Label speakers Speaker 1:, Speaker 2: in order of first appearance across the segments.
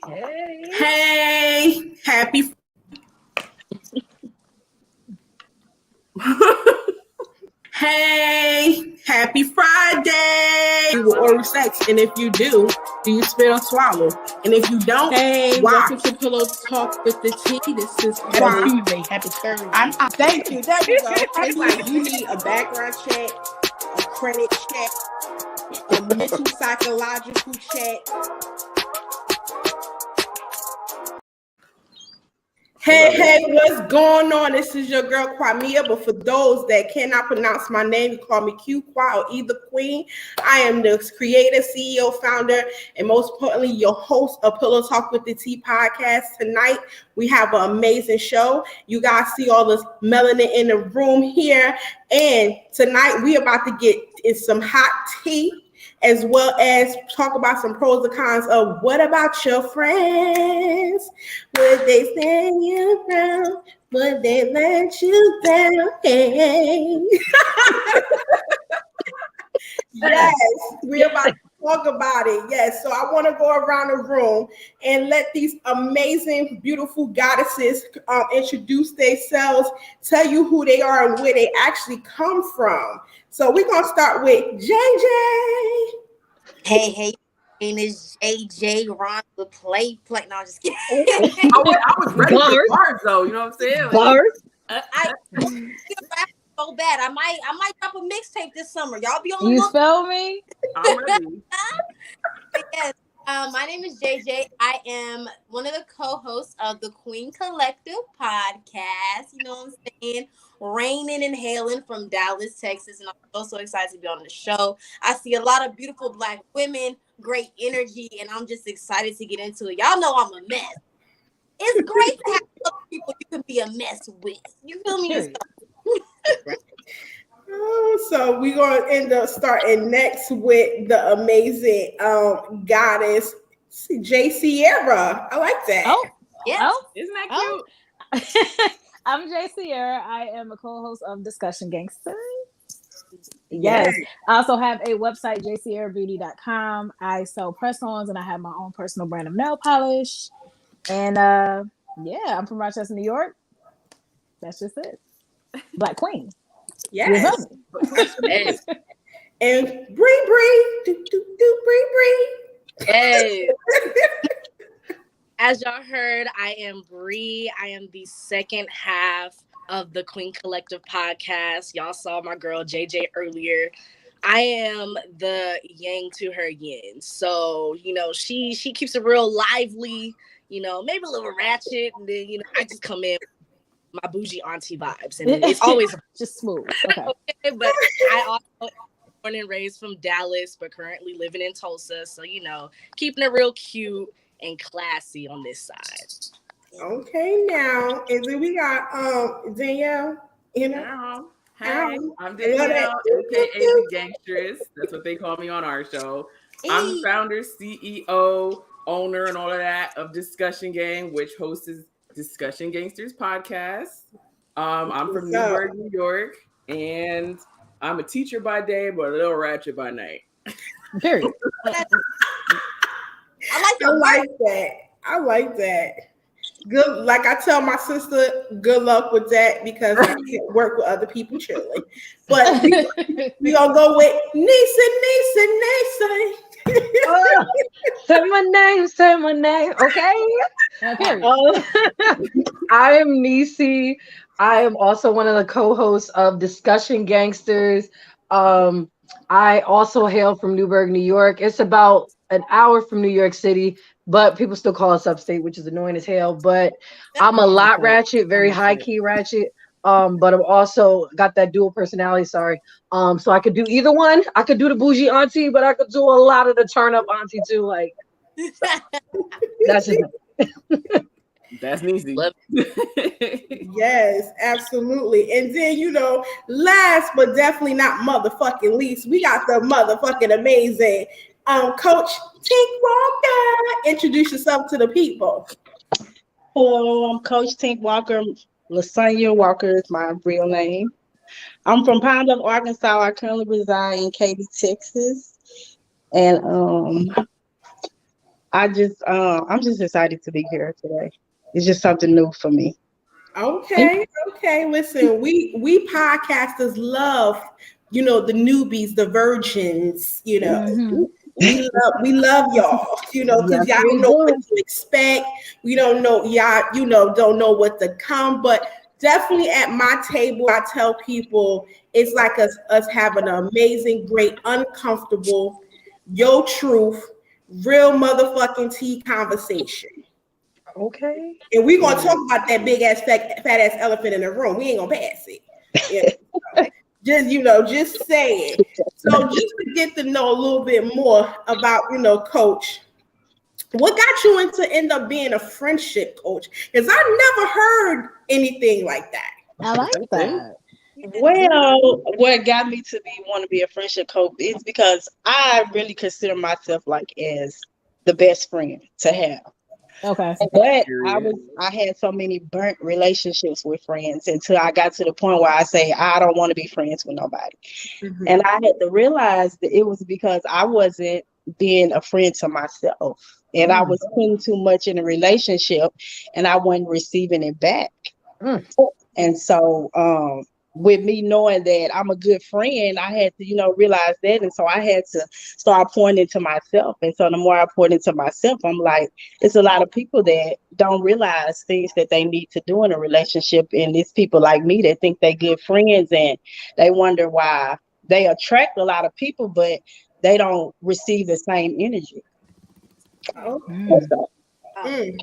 Speaker 1: Hey, happy Hey, happy Friday! You will oral sex, and if you do you spit or swallow? And if you don't,
Speaker 2: hey,
Speaker 1: why?
Speaker 2: welcome to Pillow Talk with the Tea. This is
Speaker 1: Happy
Speaker 2: Tuesday. Happy Thursday.
Speaker 1: Thank you. There we go. It's like you need a background check, a credit check, a mental psychological check. Hey, what's going on? This is your girl Kwamia, but for those that cannot pronounce my name, you call me Q, Kwa, or either Queen. I am the creator, CEO, founder, and most importantly, your host of Pillow Talk with the Tea podcast. Tonight, we have an amazing show. You guys see all this melanin in the room here, and tonight we about to get in some hot tea, as well as talk about some pros and cons of what about your friends? Would they send you down? Would they let you down? Hey. Yes, we're about to talk about it. Yes, so I want to go around the room and let these amazing, beautiful goddesses introduce themselves, tell you who they are and where they actually come from. So we're going to start with JJ.
Speaker 3: Hey, my name is JJ Ron the play. No, I'm just kidding.
Speaker 4: I was ready for bars though, you know what I'm saying?
Speaker 3: Bars? I feel so bad. I might drop a mixtape this summer. Y'all be on the
Speaker 5: You
Speaker 3: look.
Speaker 5: spell me?
Speaker 4: I'm ready.
Speaker 3: Yes. My name is JJ. I am one of the co-hosts of the Queen Collective podcast. You know what I'm saying? Raining and hailing from Dallas, Texas, and I'm so excited to be on the show. I see a lot of beautiful Black women, great energy, and I'm just excited to get into it. Y'all know I'm a mess. It's great to have other people you can be a mess with. You feel me?
Speaker 1: So we're going to end up starting next with the amazing goddess, J. Sierra. I like that.
Speaker 5: Oh,
Speaker 3: yeah.
Speaker 4: Isn't that cute?
Speaker 5: I'm J. Sierra. I am a co-host of Discussion Gangsters. Yes. I also have a website, jsierrabeauty.com. I sell press-ons and I have my own personal brand of nail polish. And I'm from Rochester, New York. That's just it. Black Queen.
Speaker 1: Yes. And Bree.
Speaker 3: Hey. As y'all heard, I am Bree. I am the second half of the Queen Collective podcast. Y'all saw my girl JJ earlier. I am the yang to her yin. So, you know, she keeps it real lively, you know, maybe a little ratchet. And then, you know, I just come in with my bougie auntie vibes. And it's always
Speaker 5: just smooth. Okay.
Speaker 3: But I also born and raised from Dallas, but currently living in Tulsa. So, you know, keeping it real cute and classy on this side.
Speaker 1: Okay, now, and then we got Danielle. You know,
Speaker 4: hey, I'm Danielle, aka the Gangstress. That's what they call me on our show. I'm the founder, CEO, owner, and all of that of Discussion Gang, which hosts Discussion Gangsters podcast. I'm from Newburgh, New York, and I'm a teacher by day, but a little ratchet by night.
Speaker 5: Period.
Speaker 1: I like that. Good. Like I tell my sister, good luck with that because I can't work with other people chilling. But we gonna go with Nisa.
Speaker 6: Say my name. Okay. I am Nisi. I am also one of the co-hosts of Discussion Gangsters. I also hail from Newburgh, New York. It's about an hour from New York City, but people still call us upstate, which is annoying as hell. But I'm a lot ratchet, very high key ratchet. But I'm also got that dual personality. Sorry. So I could do either one. I could do the bougie auntie, but I could do a lot of the turn up auntie too. Like that's it.
Speaker 4: That's easy.
Speaker 1: Yes, absolutely. And then, you know, last but definitely not motherfucking least, we got the motherfucking amazing Coach Tink Walker. Introduce yourself to the people.
Speaker 2: Hello, I'm Coach Tink Walker. Lasanya Walker is my real name. I'm from Pine Bluff, Arkansas. I currently reside in Katy, Texas. And I'm just excited to be here today. It's just something new for me.
Speaker 1: Okay. Listen, we podcasters love, the newbies, the virgins,
Speaker 5: Mhm.
Speaker 1: we love y'all, because
Speaker 2: Yes,
Speaker 1: y'all
Speaker 2: we
Speaker 1: don't know
Speaker 2: do.
Speaker 1: what to expect. We don't know, y'all, don't know what to come, but definitely at my table, I tell people it's like us having an amazing, great, uncomfortable, your truth, real motherfucking tea conversation.
Speaker 2: Okay.
Speaker 1: And we're gonna talk about that big ass fat ass elephant in the room. We ain't gonna pass it. Yeah. Just say it. So just to get to know a little bit more about, Coach, what got you into end up being a friendship coach? Because I never heard anything like that.
Speaker 5: I like that.
Speaker 2: Well, what got me to want to be a friendship coach is because I really consider myself like as the best friend to have.
Speaker 5: Okay.
Speaker 2: But I had so many burnt relationships with friends until I got to the point where I say I don't want to be friends with nobody.
Speaker 1: Mhm.
Speaker 2: And I had to realize that it was because I wasn't being a friend to myself. And I was putting too much in a relationship and I wasn't receiving it back. And so with me knowing that I'm a good friend, I had to, realize that. And so I had to start pouring into myself. And so the more I poured into myself, I'm like, it's a lot of people that don't realize things that they need to do in a relationship. And it's people like me that think they good friends and they wonder why they attract a lot of people, but they don't receive the same energy.
Speaker 1: Mm.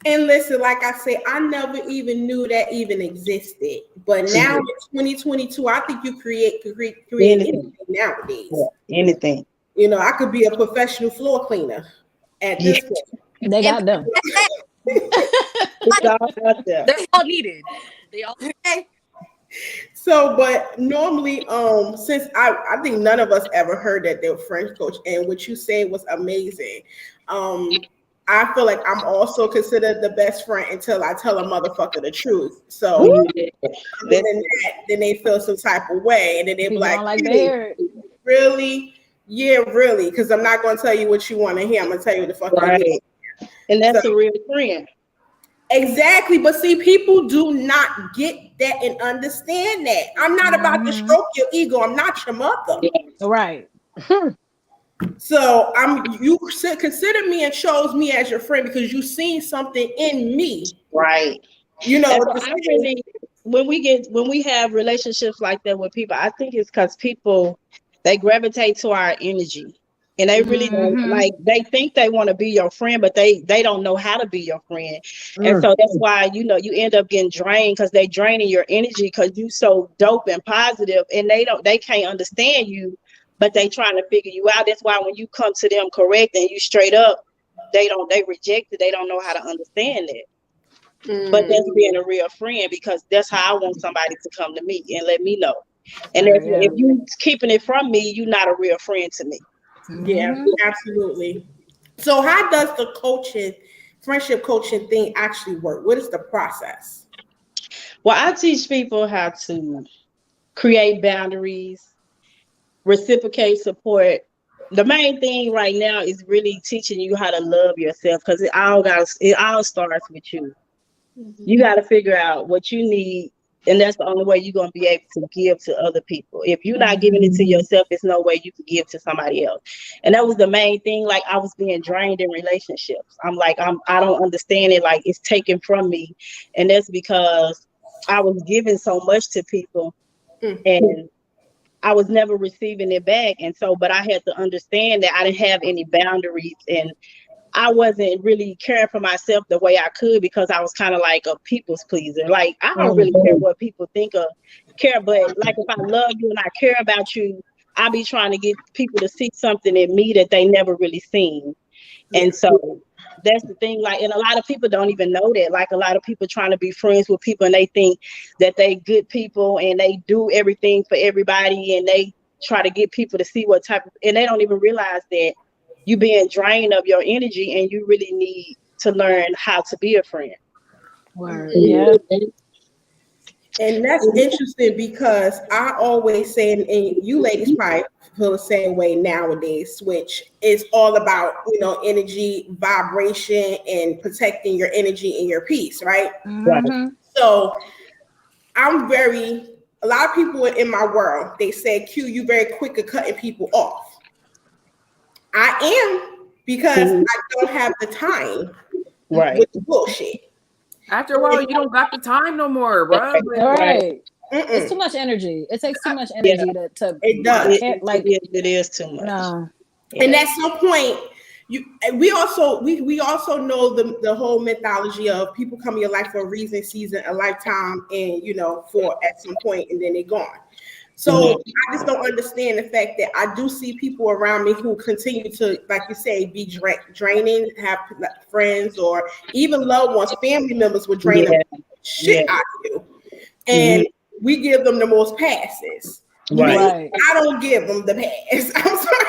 Speaker 1: And listen, like I say, I never even knew that even existed. But now in 2022, I think you create anything nowadays.
Speaker 2: Yeah, anything.
Speaker 1: I could be a professional floor cleaner at this point.
Speaker 5: They got them.
Speaker 2: It's all out there.
Speaker 7: They're all needed. They all
Speaker 1: So, but normally, since I think none of us ever heard that they were French coach, and what you said was amazing. I feel like I'm also considered the best friend until I tell a motherfucker the truth. So then they feel some type of way, and then they be like
Speaker 5: hey,
Speaker 1: really? Yeah, really, because I'm not going to tell you what you want to hear. I'm going to tell you what the fuck
Speaker 2: right.
Speaker 1: you want.
Speaker 2: And that's a real friend.
Speaker 1: Exactly. But see, people do not get that and understand that. I'm not about to stroke your ego. I'm not your mother.
Speaker 5: Right.
Speaker 1: So you consider me and chose me as your friend because you seen something in me.
Speaker 2: Right. When we have relationships like that with people, I think it's because people, they gravitate to our energy. And they really don't, like, they think they want to be your friend, but they don't know how to be your friend. And so that's why, you end up getting drained because they draining your energy because you so dope and positive and they can't understand you, but they trying to figure you out. That's why when you come to them correct and you straight up, they reject it. They don't know how to understand it. But that's being a real friend because that's how I want somebody to come to me and let me know. And if you keeping it from me, you're not a real friend to me.
Speaker 1: Yeah, absolutely. So how does the friendship coaching thing actually work? What is the process?
Speaker 2: Well, I teach people how to create boundaries, reciprocate support. The main thing right now is really teaching you how to love yourself because it all starts with you. You got to figure out what you need. And that's the only way you're going to be able to give to other people. If you're not giving it to yourself, there's no way you can give to somebody else. And that was the main thing. Like, I was being drained in relationships. I'm like, I don't understand it. Like, it's taken from me. And that's because I was giving so much to people and I was never receiving it back. And so, but I had to understand that I didn't have any boundaries and I wasn't really caring for myself the way I could because I was kind of like a people's pleaser. Like, I don't really care what people think or care, but like if I love you and I care about you, I be trying to get people to see something in me that they never really seen. And so that's the thing. Like, and a lot of people don't even know that. Like, a lot of people trying to be friends with people and they think that they good people and they do everything for everybody and they try to get people to see what type of, and they don't even realize that you being drained of your energy and you really need to learn how to be a friend.
Speaker 5: Word. Yeah.
Speaker 1: And that's interesting because I always say, and you ladies probably feel the same way nowadays, which is all about, energy, vibration, and protecting your energy and your peace, right?
Speaker 5: Mm-hmm.
Speaker 1: So a lot of people in my world, they say, Q, you very quick at cutting people off. I am, because I don't have the time with the bullshit.
Speaker 4: After a while, you don't got the time no more, bro.
Speaker 5: Right. It's too much energy. It takes too much energy to
Speaker 1: it does.
Speaker 2: It is too much.
Speaker 5: No.
Speaker 1: And at some point, we also know the whole mythology of people come in your life for a reason, season, a lifetime, and for at some point, and then they're gone. So I just don't understand the fact that I do see people around me who continue to, like you say, be draining, have friends or even loved ones, family members would drain the shit out of you. And we give them the most passes.
Speaker 2: Right.
Speaker 1: I don't give them the pass. I'm sorry.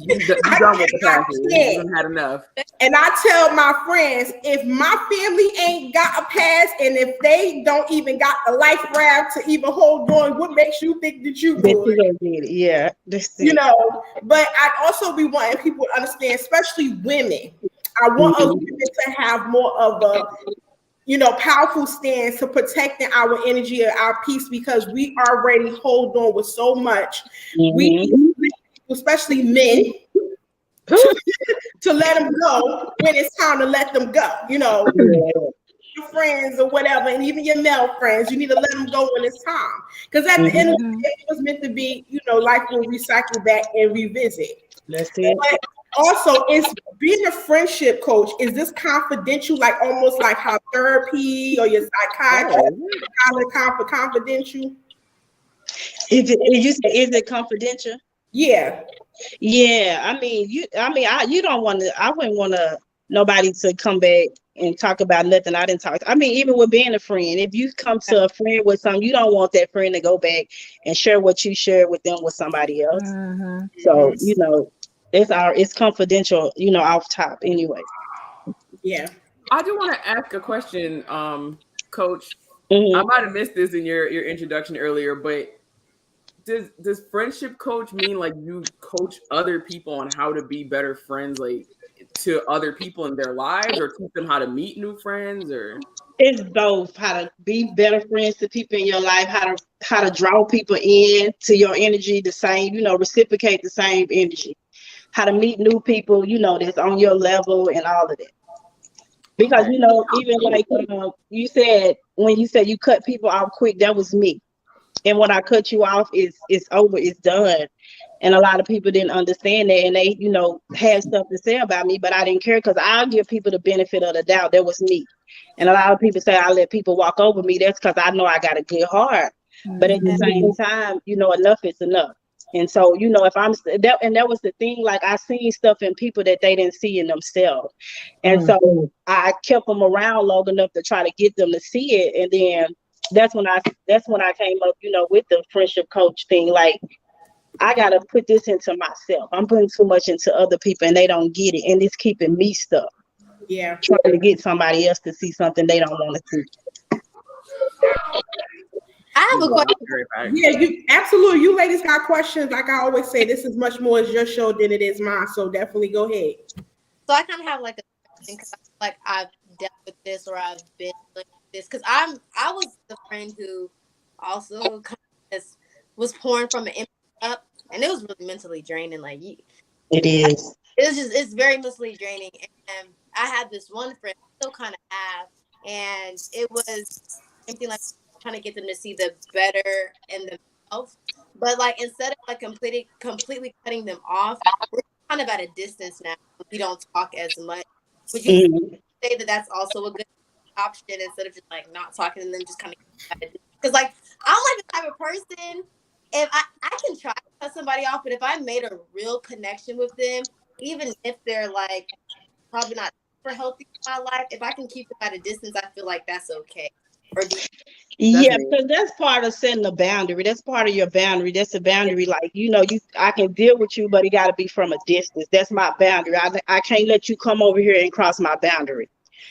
Speaker 4: You done with the passes. You had enough.
Speaker 1: And I tell my friends, if my family ain't got a pass, and if they don't even got the life raft to even hold on, what makes you think that you would?
Speaker 2: Yeah.
Speaker 1: But I also be wanting people to understand, especially women. I want us women to have more of a powerful stance to protecting our energy and our peace, because we already hold on with so much. We, especially men, to let them go when it's time to let them go. Your friends or whatever, and even your male friends, you need to let them go when it's time. Because at the end of the day, it was meant to be, life will recycle back and revisit.
Speaker 2: That's it.
Speaker 1: But also, is being a friendship coach, is this confidential, like almost like how therapy or your psychiatrist confidential?
Speaker 2: Is it confidential?
Speaker 1: Yeah.
Speaker 2: I mean, you don't want to. I wouldn't want nobody to come back and talk about nothing I didn't talk. I mean, even with being a friend, if you come to a friend with something, you don't want that friend to go back and share what you shared with them with somebody else. So it's confidential, off top anyway.
Speaker 1: Yeah.
Speaker 4: I do want to ask a question, Coach. I might have missed this in your introduction earlier, but does friendship coach mean like you coach other people on how to be better friends, like to other people in their lives, or teach them how to meet new friends? Or
Speaker 2: it's both, how to be better friends to people in your life, how to draw people in to your energy, the same, reciprocate the same energy, how to meet new people, that's on your level and all of that. Because even like you said, when you said you cut people off quick, that was me. And when I cut you off, it's over, it's done. And a lot of people didn't understand that, and they, had stuff to say about me, but I didn't care, because I'll give people the benefit of the doubt. That was me. And a lot of people say I let people walk over me. That's because I know I got a good heart. But at the same time, enough is enough. And so, if I'm and that was the thing, like I seen stuff in people that they didn't see in themselves. And so I kept them around long enough to try to get them to see it. And then that's when I came up, with the friendship coach thing. Like, I gotta put this into myself. I'm putting too much into other people and they don't get it. And it's keeping me stuck.
Speaker 1: Yeah.
Speaker 2: Trying to get somebody else to see something they don't want to see.
Speaker 3: I have a question.
Speaker 1: Yeah, you absolutely. You ladies got questions. Like I always say, this is much more as your show than it is mine. So definitely go ahead.
Speaker 3: So I kind of have like a question, because like I've dealt with this, or I've been like this, because I was the friend who also kind of was pouring from an empty cup, and it was really mentally draining. Like
Speaker 2: it is.
Speaker 3: It's very mentally draining. And I had this one friend, still kind of have, and it was something like trying to get them to see the better in themselves. But like, instead of like completely cutting them off, we're kind of at a distance now. We don't talk as much. Would you say that that's also a good option, instead of just like not talking and then just kind of, because like I'm like the type of person, if I can try to cut somebody off, but if I made a real connection with them, even if they're like probably not super healthy in my life, if I can keep them at a distance, I feel like that's okay. Or
Speaker 2: because that's part of setting a boundary. That's part of your boundary. That's a boundary. Like, I can deal with you, but it got to be from a distance. That's my boundary. I can't let you come over here and cross my boundary.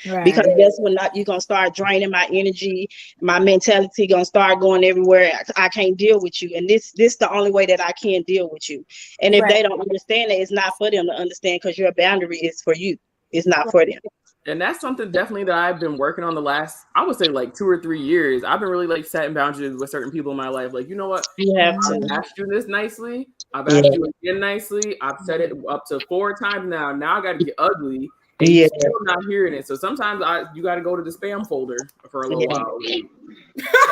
Speaker 5: Right.
Speaker 2: Because that's when you're gonna start draining my energy, my mentality gonna start going everywhere. I can't deal with you, and this the only way that I can deal with you. And if they don't understand that, it's not for them to understand, because your boundary is for you. It's not for them.
Speaker 4: And that's something definitely that I've been working on the last, I would say, like 2 or 3 years. I've been really like setting boundaries with certain people in my life. Like, you know what?
Speaker 2: You have
Speaker 4: I've
Speaker 2: to.
Speaker 4: asked you this nicely. I've asked you again nicely. I've said it up to 4 times now. Now I got to get ugly. And you're still not hearing it. So sometimes you got to go to the spam folder for a little while.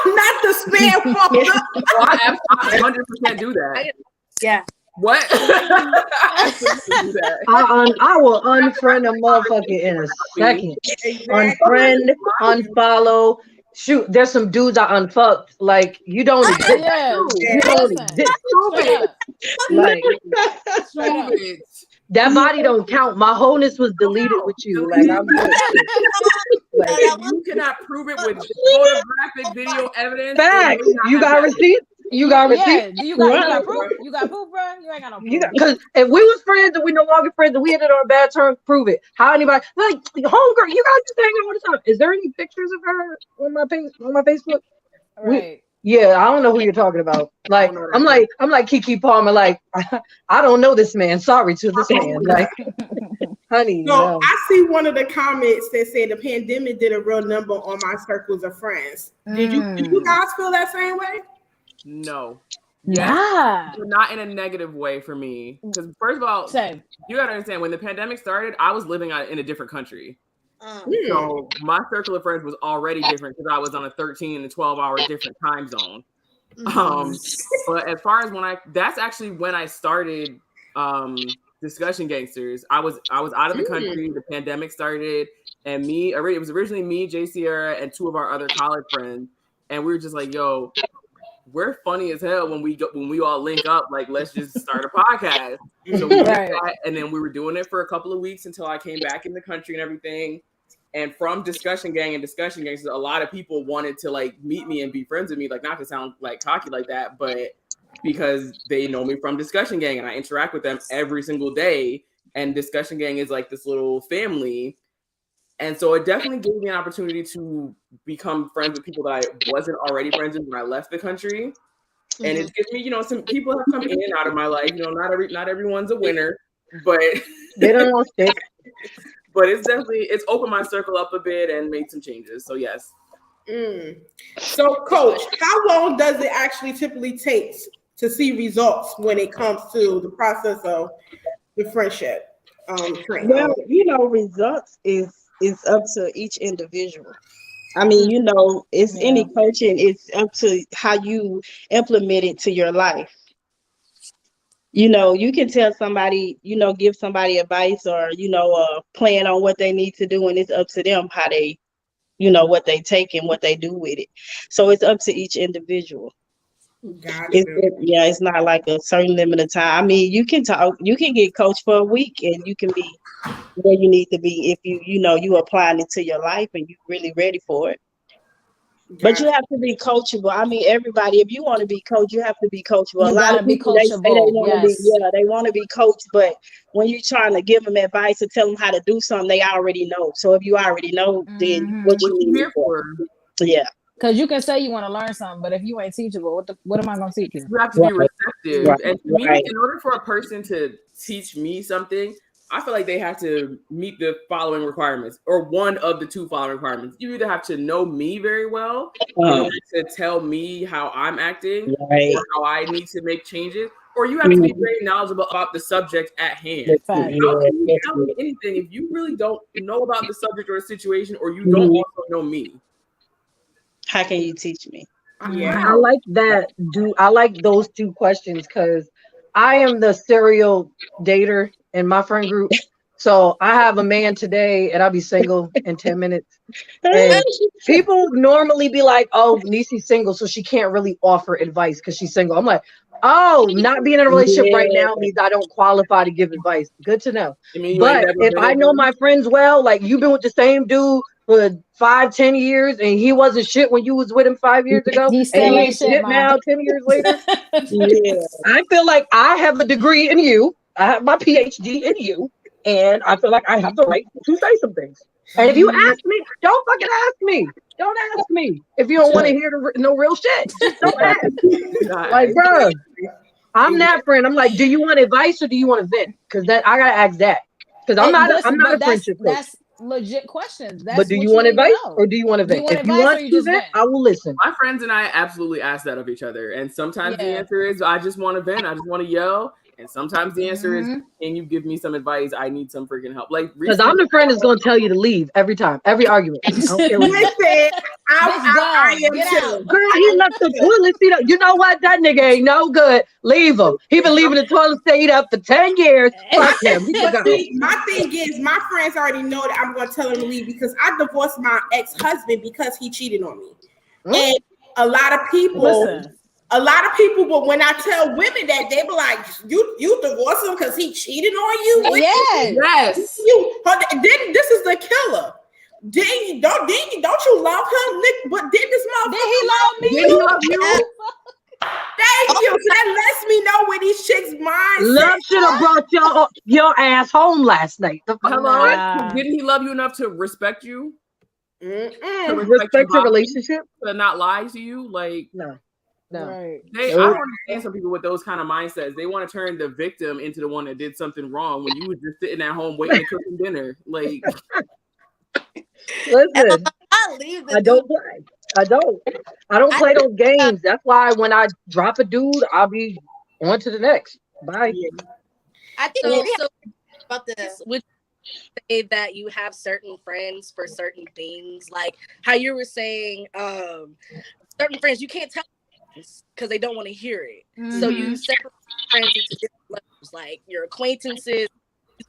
Speaker 1: Not the spam folder.
Speaker 4: Well, I 100% do that.
Speaker 3: Yeah.
Speaker 4: What?
Speaker 6: I will unfriend a motherfucker in a second. Unfriend, unfollow. Shoot, there's some dudes I unfucked. Like, you don't exist. You don't exist. Like, that body don't count. My wholeness was deleted with you. Like, I'm good.
Speaker 4: Like, you cannot prove it with photographic video evidence.
Speaker 6: Facts. You got receipts? You got receipts?
Speaker 5: Yeah. You got proof? You got proof, bro? You ain't got no proof.
Speaker 6: Because if we was friends and we no longer friends and we ended on bad terms, prove it. How anybody like homegirl? You guys just hang out all the time. Is there any pictures of her on my page on my Facebook?
Speaker 5: Right.
Speaker 6: Yeah, I don't know who you're talking about. Like, I'm like Kiki Palmer. Like, I don't know this man. Sorry to this man. Like, honey.
Speaker 1: So
Speaker 6: no.
Speaker 1: I see one of the comments that said the pandemic did a real number on my circles of friends. Did you guys feel that same way?
Speaker 4: No.
Speaker 5: Yeah.
Speaker 4: But not in a negative way for me. Because first of all, you gotta understand, when the pandemic started, I was living in a different country. So my circle of friends was already different because I was on a 13 and 12-hour different time zone. But as far as that's actually when I started Discussion Gangsters. I was out of the country. The pandemic started, and it was originally me, J. Sierra, and 2 of our other college friends, and we were just like, yo, we're funny as hell when we all link up. Like, let's just start a podcast. So we did that, and then we were doing it for a couple of weeks until I came back in the country and everything. And from Discussion Gang and Discussion Gangsters, a lot of people wanted to like meet me and be friends with me. Like, not to sound like cocky like that, but because they know me from Discussion Gang and I interact with them every single day. And Discussion Gang is like this little family. And so it definitely gave me an opportunity to become friends with people that I wasn't already friends with when I left the country. And it's given me, some people have come in and out of my life. Not everyone's a winner, but
Speaker 6: they don't all stick.
Speaker 4: But it's opened my circle up a bit and made some changes. So yes.
Speaker 1: So, Coach, how long does it actually typically take to see results when it comes to the process of the friendship?
Speaker 2: Well, results is up to each individual. I mean, it's any coaching, it's up to how you implement it to your life. You can tell somebody, give somebody advice or, plan on what they need to do, and it's up to them how they, what they take and what they do with it. So it's up to each individual. It's not like a certain limit of time. I mean, you can get coached for a week and you can be where you need to be if you applying it to your life and you're really ready for it. But you have to be coachable. I mean, everybody, if you want to be coached, you have to be coachable. A lot of people, they want to be coached, but when you're trying to give them advice or tell them how to do something, they already know. So if you already know, then what you need for? Yeah.
Speaker 5: Because you can say you want to learn something, but if you ain't teachable, what am I going to teach you?
Speaker 4: You have to be receptive. Right. And to me, in order for a person to teach me something, I feel like they have to meet the following requirements, or one of the 2 following requirements. You either have to know me very well to tell me how I'm acting or how I need to make changes, or you have to be very knowledgeable about the subject at hand. How can you tell me anything if you really don't know about the subject or a situation, or you don't also know me?
Speaker 2: How can you teach me?
Speaker 6: I like that. I like those 2 questions because I am the serial dater in my friend group. So I have a man today and I'll be single in 10 minutes. And people normally be like, oh, Nisi's single, so she can't really offer advice because she's single. I'm like, oh, not being in a relationship right now means I don't qualify to give advice. Good to know. But if I know my friends well, like you've been with the same dude for 5-10 years and he wasn't shit when you was with him 5 years ago, and he ain't shit now 10 years later. I feel like I have a degree in you. I have my PhD in you, and I feel like I have the right to say some things. And if you ask me, don't fucking ask me. Don't ask me if you don't want to hear no real shit. Just don't ask. Like, bro, I'm that friend. I'm like, do you want advice or do you want to vent? Because that I gotta ask that. Because I'm not a friendship coach.
Speaker 5: That's legit questions.
Speaker 6: But do you want advice or do you want to vent? If you want to vent, I will listen.
Speaker 4: My friends and I absolutely ask that of each other. And sometimes the answer is, I just want to vent. I just want to yell. And sometimes the answer is, can you give me some advice? I need some freaking help. Like,
Speaker 6: because I'm the friend that's going to tell you to leave every time, every argument. I don't care what
Speaker 1: I am too.
Speaker 6: Girl, he left the toilet seat up. You know what? That nigga ain't no good. Leave him. He been leaving the toilet seat up for 10 years. Fuck him.
Speaker 1: My thing is, my friends already know that I'm going to tell him to leave because I divorced my ex-husband because he cheated on me. And a lot of people... but when I tell women that, they be like, you divorced him because he cheated on you?
Speaker 4: Yes.
Speaker 1: Then this is the killer. Don't you love him, Nick? But did this motherfucker?
Speaker 5: Did he love me?
Speaker 4: Did he love you?
Speaker 1: Thank you. So that lets me know where these chicks' minds.
Speaker 6: Love should have brought your ass home last night.
Speaker 4: Hello? Didn't he love you enough to respect you?
Speaker 6: To respect your relationship?
Speaker 4: To not lie to you? Like,
Speaker 6: no.
Speaker 5: Right.
Speaker 4: I don't understand some people with those kind of mindsets. They want to turn the victim into the one that did something wrong when you was just sitting at home waiting to cook some dinner. Like,
Speaker 6: listen, I don't play. I don't play those games. That's why when I drop a dude, I'll be on to the next. Bye.
Speaker 3: I think also about this. Would say that you have certain friends for certain things, like how you were saying, certain friends you can't tell because they don't want to hear it. So you separate friends into different levels, like your acquaintances,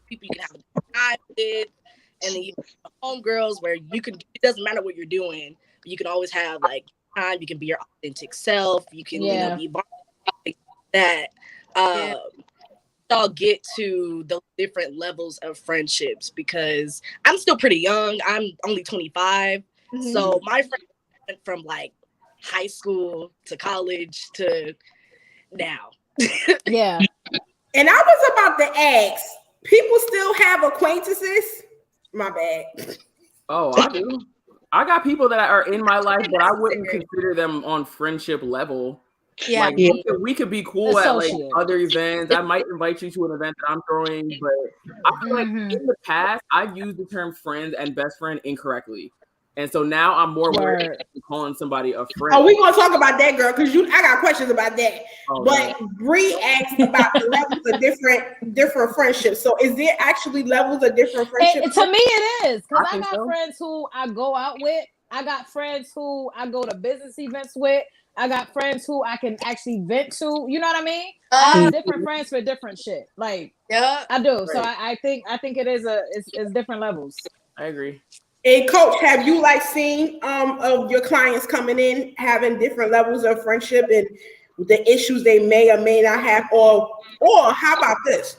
Speaker 3: people you can have a time with, and then you have homegirls where you can. It doesn't matter what you're doing, but you can always have like time. You can be your authentic self. You can be like that. I'll get to the different levels of friendships because I'm still pretty young. I'm only 25, so my friends went from like high school to college to now.
Speaker 5: Yeah.
Speaker 1: And I was about to ask, people still have acquaintances? My bad.
Speaker 4: Oh, I do. I got people that are in my life, but I wouldn't consider them on friendship level.
Speaker 3: Yeah,
Speaker 4: like, we could be cool at like other events. I might invite you to an event that I'm throwing, but I feel like in the past I've used the term friend and best friend incorrectly. And so now I'm more worried about calling somebody a friend.
Speaker 1: Oh, we're gonna talk about that, girl, because I got questions about that. But Bree asked about the levels of different friendships. So is there actually levels of different friendships?
Speaker 5: To me, it is, because I got friends who I go out with. I got friends who I go to business events with. I got friends who I can actually vent to. You know what I mean? I have different friends for different shit. Like, I do. Right. So I think it is it's different levels.
Speaker 4: I agree.
Speaker 1: Hey, Coach, have you like seen of your clients coming in having different levels of friendship and the issues they may or may not have, or how about this?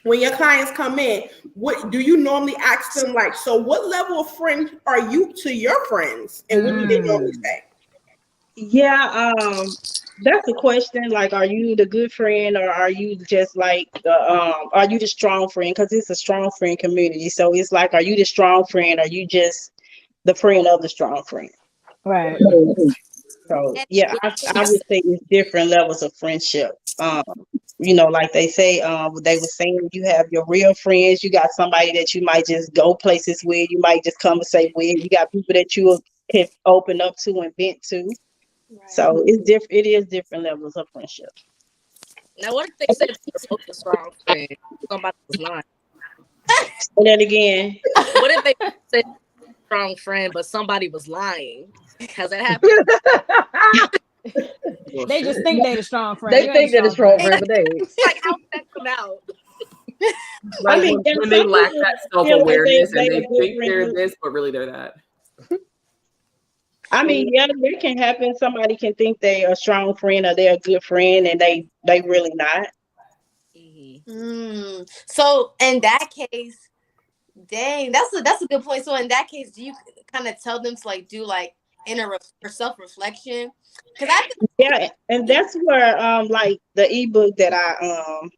Speaker 1: When your clients come in, what do you normally ask them? Like, so what level of friend are you to your friends, and what do they normally say?
Speaker 2: Yeah, that's a question. Like, are you the good friend, or are you just like are you the strong friend? Because it's a strong friend community. So it's like, are you the strong friend? Or are you just the friend of the strong friend?
Speaker 5: Right.
Speaker 2: So yeah, I would say it's different levels of friendship. You know, like they say, they were saying, you have your real friends. You got somebody that you might just go places with. You might just conversate with. You got people that you can open up to and vent to. Right. So it's different. It is different levels of friendship.
Speaker 3: Now, what if they said you're both a strong friend? Somebody was lying.
Speaker 2: Say that again.
Speaker 3: What if they said strong friend, but somebody was lying? Has that happened?
Speaker 5: They just think they're the strong friend.
Speaker 6: They think they're the strong friend, but they
Speaker 3: like, how did that come out?
Speaker 4: Like, I mean, when they lack that self-awareness and they think they're this, but really they're that.
Speaker 2: I mean, yeah, it can happen. Somebody can think they're a strong friend or they're a good friend, and they really not.
Speaker 3: So in that case, dang, that's a good point. So in that case, do you kind of tell them to like do like inner or self-reflection?
Speaker 2: And that's where like the ebook that I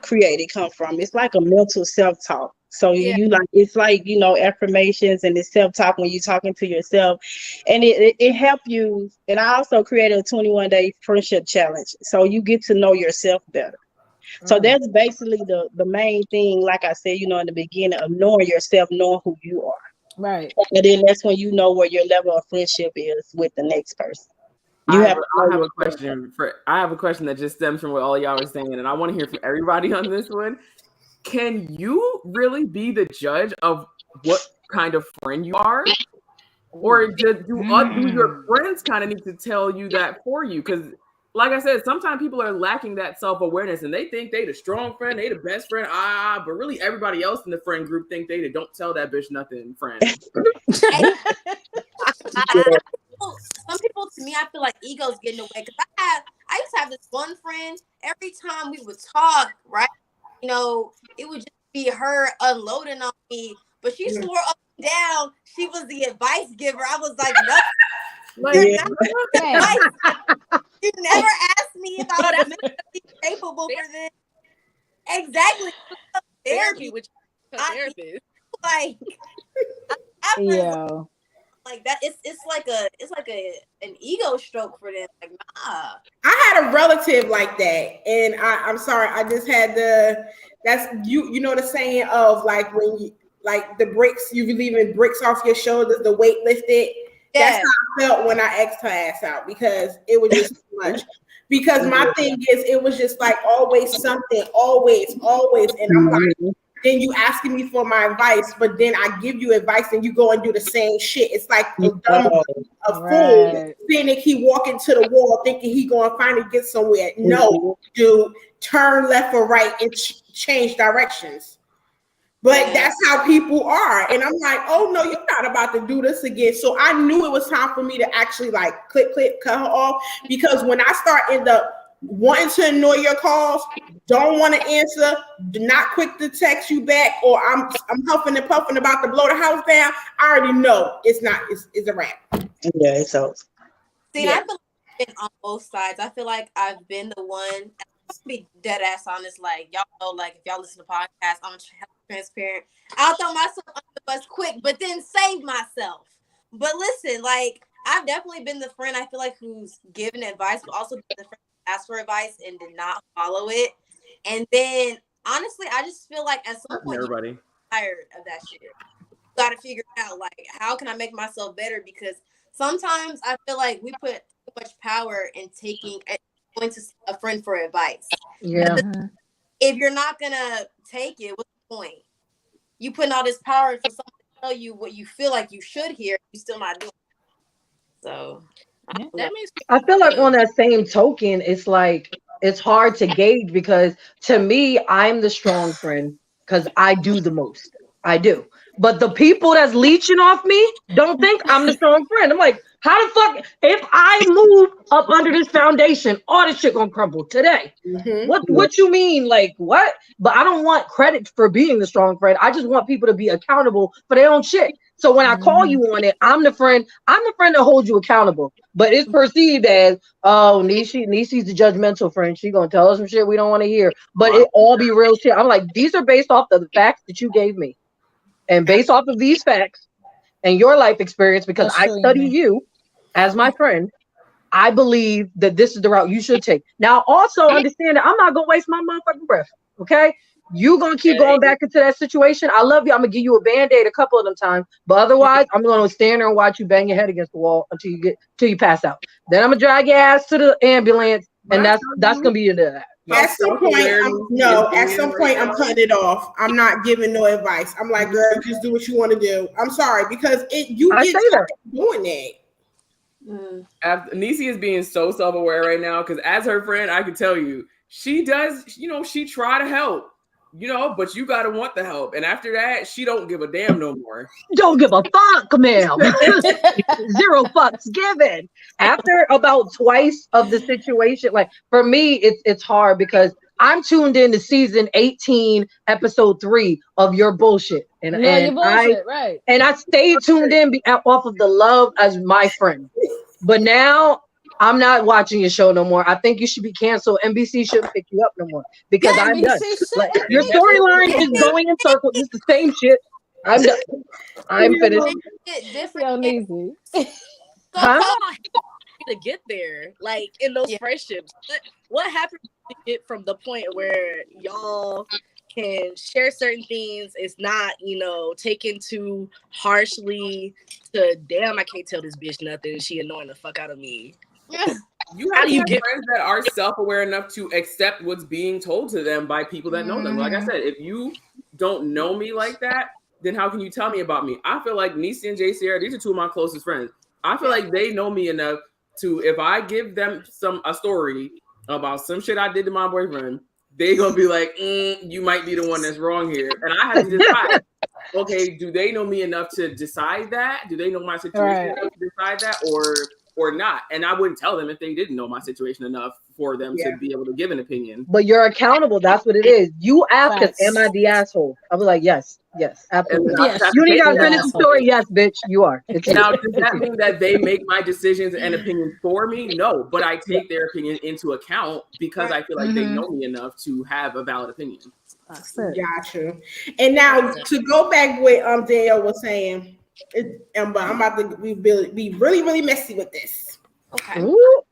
Speaker 2: created come from. It's like a mental self-talk. So you like, it's like, you know, affirmations and it's self-talk when you're talking to yourself, and it help you. And I also created a 21-day friendship challenge, so you get to know yourself better. So that's basically the main thing, like I said, you know, in the beginning, of knowing yourself, knowing who you are.
Speaker 5: Right.
Speaker 2: And then that's when you know where your level of friendship is with the next person.
Speaker 4: I have a question that just stems from what all y'all are saying, and I want to hear from everybody on this one. Can you really be the judge of what kind of friend you are? Or do your friends kind of need to tell you that for you? Because like I said, sometimes people are lacking that self-awareness and they think they the strong friend, they the best friend, but really everybody else in the friend group think they the don't tell that bitch nothing friend.
Speaker 3: Some people, to me, I feel like ego's getting away, because I used to have this one friend. Every time we would talk, right, you know, it would just be her unloading on me, but she swore up and down she was the advice giver. I was like, no, you're not advice. You never asked me if I was mentally capable for this. Exactly.
Speaker 7: Therapy, which therapist.
Speaker 3: Like, like that, it's like an ego stroke for them. Like, nah.
Speaker 1: I had a relative like that, and I'm sorry, I just had that's you know the saying of like when you like the bricks, you relieving bricks off your shoulders, the weight lifted. That's how I felt when I asked her ass out, because it was just too much. Because my thing is, it was just like always something, always, and I'm like, then you asking me for my advice, but then I give you advice and you go and do the same shit. It's like a fool saying they keep walking to the wall thinking he gonna finally get somewhere. No, dude, turn left or right and change directions. But that's how people are. And I'm like, oh no, you're not about to do this again. So I knew it was time for me to actually like click, cut her off. Because when I start end up wanting to ignore your calls, don't want to answer, not quick to text you back, or I'm huffing and puffing about to blow the house down, I already know it's a wrap.
Speaker 2: Yeah, it's over.
Speaker 3: See, I feel like I've been on both sides. I feel like I've been the one, to be dead ass honest, like y'all know, like if y'all listen to podcasts, I'm transparent. I'll throw myself under the bus quick, but then save myself. But listen, like I've definitely been the friend, I feel like, who's given advice, but also been the friend who asked for advice and did not follow it. And then honestly, I just feel like at some point you're tired of that shit. You gotta figure out, like, how can I make myself better? Because sometimes I feel like we put too much power in going to a friend for advice.
Speaker 6: Yeah.
Speaker 3: If you're not gonna take it, what's the point? You putting all this power for someone to tell you what you feel like you should hear, you're still not doing it. So
Speaker 6: I feel like on that same token, it's like it's hard to gauge, because to me, I'm the strong friend because I do the most. I do. But the people that's leeching off me don't think I'm the strong friend. I'm like, how the fuck, if I move up under this foundation, all this shit gonna crumble today. What you mean? Like, what? But I don't want credit for being the strong friend. I just want people to be accountable for their own shit. So when I call you on it, I'm the friend that holds you accountable. But it's perceived as, oh, Nisi's the judgmental friend. She gonna tell us some shit we don't want to hear. But it all be real shit. I'm like, these are based off of the facts that you gave me. And based off of these facts and your life experience, because I study you as my friend, I believe that this is the route you should take. Now, also understand that I'm not going to waste my motherfucking breath, okay? You're going to keep going back into that situation. I love you. I'm going to give you a Band-Aid a couple of them times. But otherwise, I'm going to stand there and watch you bang your head against the wall until you pass out. Then I'm going to drag your ass to the ambulance, and that's going to be your that.
Speaker 1: At some point, I'm cutting it off. I'm not giving no advice. I'm like, girl, just do what you want to do. I'm sorry, because you get tired of doing that.
Speaker 4: Nisi is being so self-aware right now, because as her friend, I can tell you, she does, she try to help, but you got to want the help. And after that, she don't give a damn no more.
Speaker 6: Don't give a fuck, ma'am. 0 fucks given. After about twice of the situation, like for me, it's hard because I'm tuned in to season 18, episode 3 of your bullshit. And I stayed tuned in off of the love as my friend. But now I'm not watching your show no more. I think you should be canceled. NBC shouldn't pick you up no more because I'm done. Like, your storyline is going in circles. It's the same shit. I'm done. I'm finished.
Speaker 3: Different.
Speaker 6: Huh?
Speaker 7: To get there, like in those friendships, what happens to get from the point where y'all can share certain things? It's not, taken too harshly damn, I can't tell this bitch nothing, she annoying the fuck out of me.
Speaker 4: You have friends that are self-aware enough to accept what's being told to them by people that know them. Like I said, if you don't know me like that, then how can you tell me about me? I feel like Niecy and JCR, these are two of my closest friends. I feel like they know me enough to, if I give them a story about some shit I did to my boyfriend, they gonna be like, you might be the one that's wrong here. And I have to decide, okay, do they know me enough to decide that? Do they know my situation enough to decide that or not? And I wouldn't tell them if they didn't know my situation enough for them to be able to give an opinion.
Speaker 6: But you're accountable. That's what it is. You ask us, am I the asshole? I'll be like, yes, absolutely.
Speaker 2: Yes.
Speaker 6: You need to finish the story. Yes, bitch, you are.
Speaker 4: Now, does that mean that they make my decisions and opinions for me? No, but I take their opinion into account because I feel like they know me enough to have a valid opinion.
Speaker 1: Gotcha. And now to go back what Danielle was saying, but I'm about to be really, really messy with this.
Speaker 3: Okay.
Speaker 6: Ooh.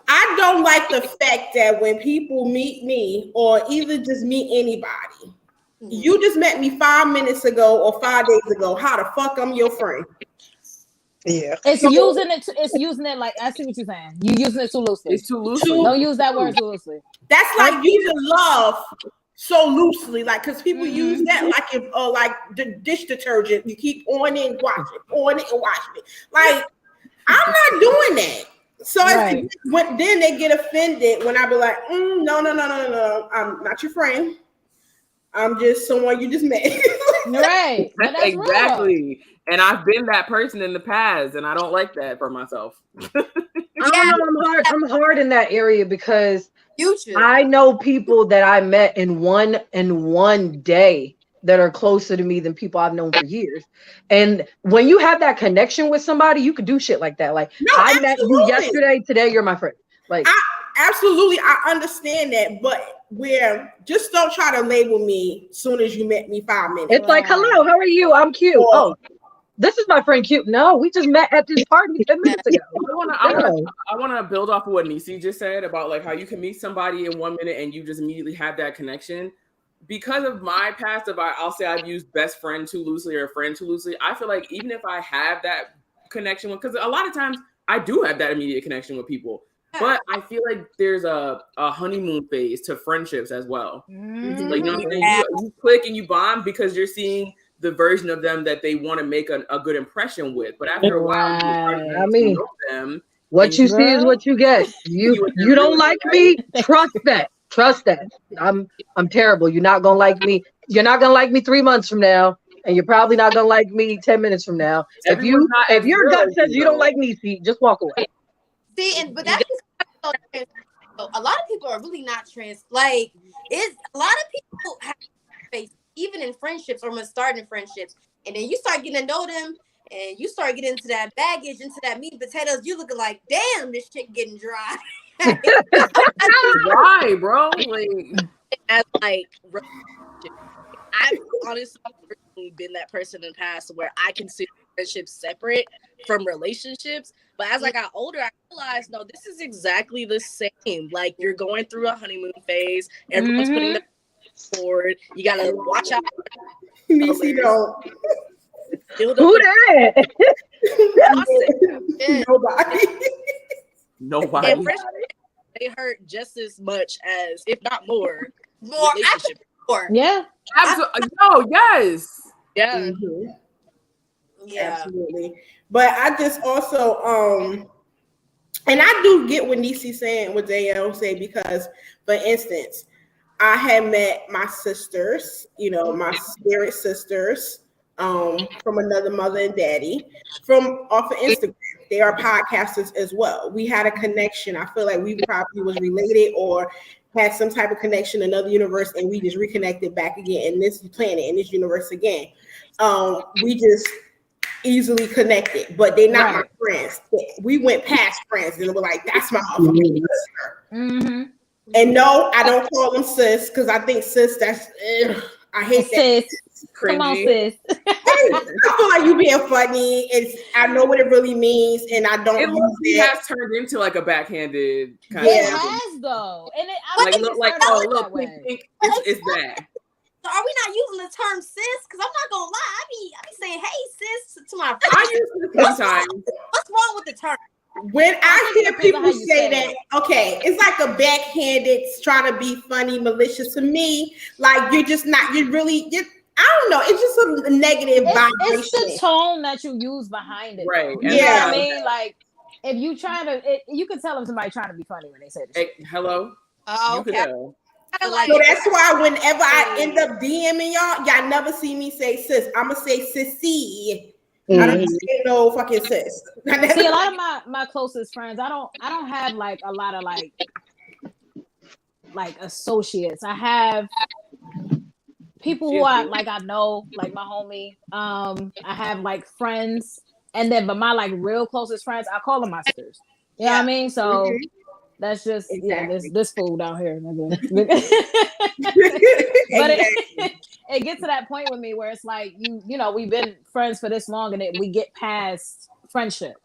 Speaker 1: I don't like the fact that when people meet me or either just meet anybody, you just met me 5 minutes ago or 5 days ago. How the fuck I'm your friend?
Speaker 5: Yeah. It's using it like, I see what you're saying. You using it too loosely.
Speaker 4: It's too loosely.
Speaker 5: Don't use that word too loosely.
Speaker 1: That's like using love so loosely, like, because people use that like if like the dish detergent, you keep on it and wash it, on it and wash it. Like, I'm not doing that. So then they get offended when I be like, no, I'm not your friend. I'm just someone you just met.
Speaker 5: Right.
Speaker 4: That's exactly. Real. And I've been that person in the past, and I don't like that for myself.
Speaker 6: I don't know. I'm hard in that area because I know people that I met in one day that are closer to me than people I've known for years. And when you have that connection with somebody, you could do shit like that. Like, I met you yesterday, today you're my friend. Like,
Speaker 1: I understand that, but just don't try to label me as soon as you met me 5 minutes.
Speaker 6: It's like, hello, how are you? I'm cute. Oh, this is my friend cute. No, we just met at this party 10 minutes ago.
Speaker 4: I want to build off of what Niecy just said about like how you can meet somebody in 1 minute and you just immediately have that connection. Because of my past, I'll say I've used best friend too loosely or friend too loosely. I feel like even if I have that connection with, because a lot of times I do have that immediate connection with people, but I feel like there's a honeymoon phase to friendships as well. Like, you know what I'm saying? You click and you bond because you're seeing the version of them that they want to make a good impression with. But after a while, you know them.
Speaker 6: What you see is what you get. You don't like me? Trust that. Trust that. I'm terrible. You're not gonna like me. You're not gonna like me 3 months from now, and you're probably not gonna like me 10 minutes from now. If your gut says you don't like me, just walk away.
Speaker 3: But that's a lot of people are really not trans. Like, a lot of people have face even in friendships or when starting friendships, and then you start getting to know them, and you start getting into that baggage, into that meat and potatoes. You looking like, damn, this shit getting dry.
Speaker 4: Why, bro?
Speaker 7: I've honestly been that person in the past where I consider friendships separate from relationships. But as I got older, I realized, no, this is exactly the same. Like, you're going through a honeymoon phase. Everyone's putting the forward. You gotta watch out.
Speaker 1: Who that?
Speaker 4: Nobody.
Speaker 7: And they hurt just as much as, if not more.
Speaker 5: Yeah.
Speaker 4: Absolutely. No, yes.
Speaker 7: Yeah.
Speaker 1: Mm-hmm. Yeah. Absolutely. But I just also and I do get what Niecy saying, what Danielle say, because for instance, I had met my sisters, my spirit sisters, from another mother and daddy off of Instagram. They are podcasters as well. We had a connection. I feel like we probably was related or had some type of connection in another universe, and we just reconnected back again in this planet, in this universe again. We just easily connected, but they're not my
Speaker 5: Right.
Speaker 1: friends. We went past friends and we're like, that's my motherfucking sister.
Speaker 5: Mm-hmm.
Speaker 1: And no, I don't call them sis because I think sis, that's, I hate that.
Speaker 5: Sis, come on,
Speaker 4: Cringy.
Speaker 5: sis.
Speaker 1: I feel like you being funny. I know what it really means, and I don't
Speaker 4: It
Speaker 1: use it.
Speaker 4: has turned into like a backhanded kind
Speaker 5: It
Speaker 4: of
Speaker 5: has though, and I
Speaker 4: like
Speaker 5: think
Speaker 4: look
Speaker 5: it
Speaker 4: like
Speaker 5: started
Speaker 4: oh
Speaker 5: out
Speaker 4: look
Speaker 5: that way.
Speaker 4: pink. It's that.
Speaker 3: So are we not using the term sis? Because I'm not gonna lie, I be saying hey sis to my
Speaker 4: I
Speaker 3: friends.
Speaker 4: use it sometimes.
Speaker 3: What's wrong with the term?
Speaker 1: When I
Speaker 5: think it
Speaker 1: hear
Speaker 5: depends on
Speaker 1: people
Speaker 5: how you
Speaker 1: say
Speaker 5: say
Speaker 1: that, okay, it's like a backhanded trying to be funny, malicious. To me, like you're just not. I don't know. It's just a negative vibration.
Speaker 5: It's the tone that you use behind it,
Speaker 4: Right.
Speaker 5: though.
Speaker 4: And
Speaker 5: You know what
Speaker 1: Yeah.
Speaker 5: I mean? Like if you try to, you can tell if somebody trying to be funny when they say this.
Speaker 4: Hey, hello.
Speaker 3: Oh,
Speaker 4: You could
Speaker 3: okay.
Speaker 4: know.
Speaker 3: I like
Speaker 1: So that's why whenever I end up DMing y'all never see me say sis. I'ma say sissy. I don't say no fucking sis.
Speaker 5: See, a lot of my closest friends, I don't have like a lot of like associates. I have people who I know, like my homie. I have like friends, and then but my like real closest friends, I call them my sisters. You know what I mean? So that's just this fool down here. But it gets to that point with me where it's like you know we've been friends for this long and we get past friendship.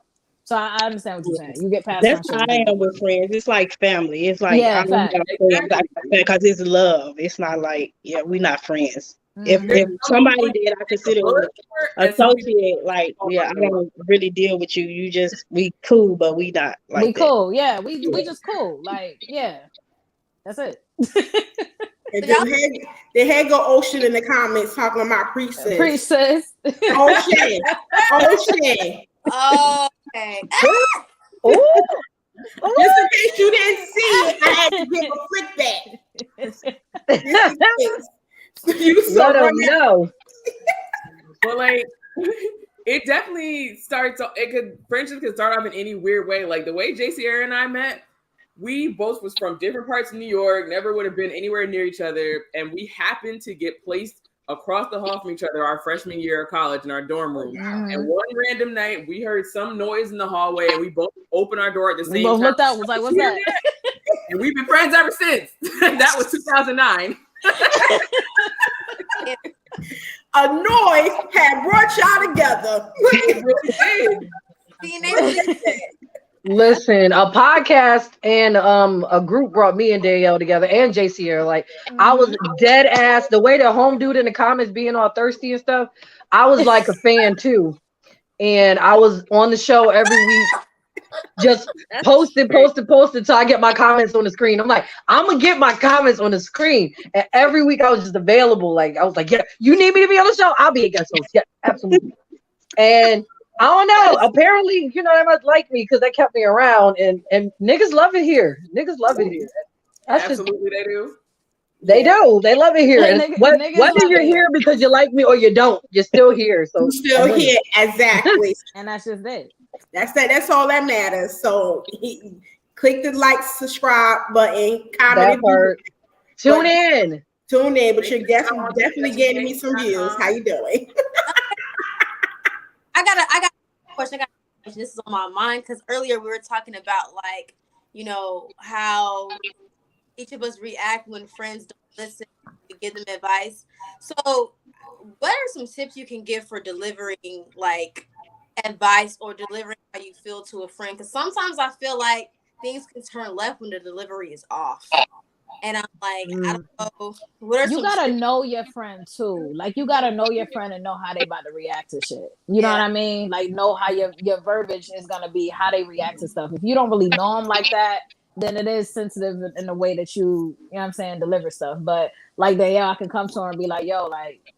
Speaker 5: So I understand what you're saying. You get past
Speaker 2: That's
Speaker 5: friendship.
Speaker 2: how I am with friends. It's like family. It's like
Speaker 5: Yeah,
Speaker 2: I don't have friends because it's love. It's not like we're not friends.
Speaker 5: Mhm.
Speaker 2: If somebody that I consider associate, like I don't really deal with you. We cool, but we not like
Speaker 5: we cool. Yeah, we just cool. Like that's it.
Speaker 1: And then here go Ocean in the comments talking about priestess.
Speaker 5: Priestess.
Speaker 1: Ocean.
Speaker 3: okay.
Speaker 1: Just in case you didn't see it, I had to give a flick back. Just in case. You
Speaker 6: Let them know.
Speaker 4: But like it definitely starts. Friendships could start off in any weird way. Like the way JC and I met, we both was from different parts of New York, never would have been anywhere near each other, and we happened to get placed across the hall from each other our freshman year of college in our dorm room.
Speaker 5: Mm-hmm.
Speaker 4: And one random night, we heard some noise in the hallway, and we both opened our door at the same time.
Speaker 5: Looked out, was like, "What's that?"
Speaker 4: And we've been friends ever since. That was 2009.
Speaker 1: A noise had brought y'all together.
Speaker 4: It really did.
Speaker 6: Listen, a podcast and a group brought me and Danielle together and JC. Like I was dead ass. The way the home dude in the comments being all thirsty and stuff, I was like a fan too. And I was on the show every week, just posted till I get my comments on the screen. I'm like, I'm gonna get my comments on the screen. And every week I was just available. Like I was like, yeah, you need me to be on the show? I'll be a guest host. Yeah, absolutely. And I don't know. Apparently, they must like me because they kept me around, and niggas love it here. Niggas love it here.
Speaker 4: Absolutely, they do.
Speaker 6: They do. They love it here. Whether you're here because you like me or you don't, you're still here. So
Speaker 1: you're still here, exactly.
Speaker 5: And that's just it.
Speaker 1: That's all that matters. So click the like, subscribe button, comment.
Speaker 6: Tune in.
Speaker 1: But you're definitely getting me some views. How you doing?
Speaker 3: I got a question. This is on my mind because earlier we were talking about how each of us react when friends don't listen. We give them advice. So, what are some tips you can give for delivering advice or delivering how you feel to a friend? Because sometimes I feel like things can turn left when the delivery is off. And I'm like, I don't know.
Speaker 5: You gotta know your friend too. Like you gotta know your friend and know how they about to react to shit. You know what I mean? Like know how your verbiage is gonna be, how they react to stuff. If you don't really know them like that, then it is sensitive in the way that you know what I'm saying, deliver stuff. But like I can come to her and be like, yo, like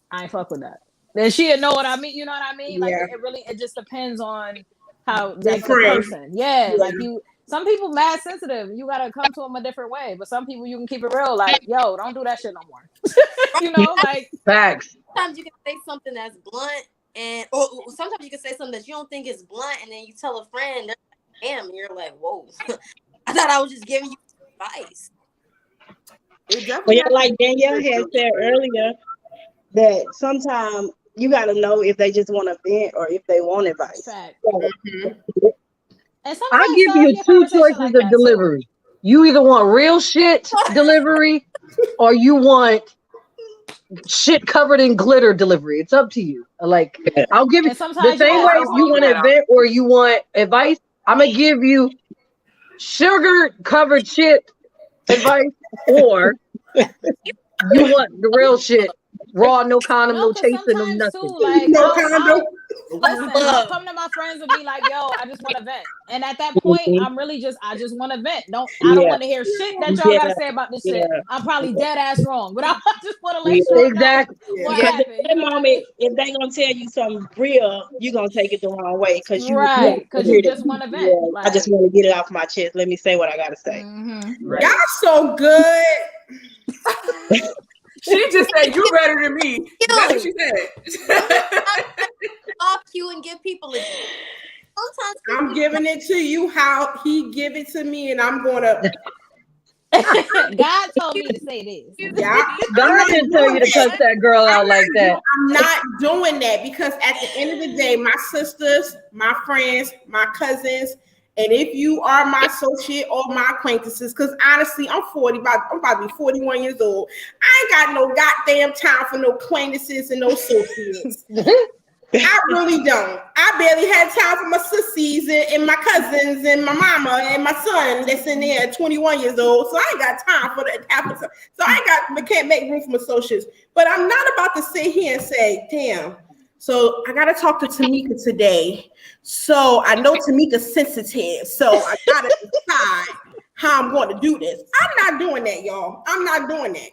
Speaker 5: I ain't fuck with that. Then she'll know what I mean. You know what I mean? Like it just depends on how the person. Yeah, like you. Some people mad sensitive. You gotta come to them a different way. But some people you can keep it real. Like, yo, don't do that shit no more. Like
Speaker 6: facts.
Speaker 3: Sometimes you can say something that's blunt, or sometimes you can say something that you don't think is blunt, and then you tell a friend, damn, and you're like, whoa. I thought I was just giving you advice.
Speaker 2: But like Danielle had said earlier, that sometimes you got to know if they just want to vent or if they want advice.
Speaker 5: Fact.
Speaker 1: Mhm.
Speaker 5: And
Speaker 6: I
Speaker 5: sometimes
Speaker 6: give you two choices of delivery. You either want real shit delivery or you want shit covered in glitter delivery. It's up to you. Like, I'll give you the same way if you want an event or you want advice. I'm gonna give you sugar covered shit advice, or you want the real shit, raw, no condom, no chasing, no nothing.
Speaker 5: Too, like,
Speaker 1: No condom.
Speaker 5: Listen, I'll come to my friends and be like, yo, I just want to vent. And at that point, I just want to vent. I don't want to hear shit that y'all got to say about this shit. I'm probably dead ass wrong, but I just want to let you know what happened.
Speaker 2: At that moment, if they going to tell you something real, you're going to take it the wrong way. Because you
Speaker 5: just want to vent.
Speaker 2: Yeah, I just want to get it off my chest. Let me say what I got to say.
Speaker 1: Right. Y'all so good.
Speaker 4: She just said, "You better than me." That's what she said.
Speaker 3: Off cue and give people a. Sometimes
Speaker 1: I'm giving it to you how he give it to me, and I'm gonna.
Speaker 5: God told me to say this.
Speaker 1: Yeah,
Speaker 6: God didn't tell you to cut that girl out like that.
Speaker 1: I'm not doing that because at the end of the day, my sisters, my friends, my cousins. And if you are my associate or my acquaintances, because honestly, I'm about to be 41 years old. I ain't got no goddamn time for no acquaintances and no associates. I really don't. I barely had time for my sissies and my cousins and my mama and my son that's in there at 21 years old. So I ain't got time for that. So I can't make room for my associates. But I'm not about to sit here and say, damn. So I gotta talk to Tamika today. So I know Tamika's sensitive. So I gotta decide how I'm going to do this. I'm not doing that, y'all. I'm not doing that.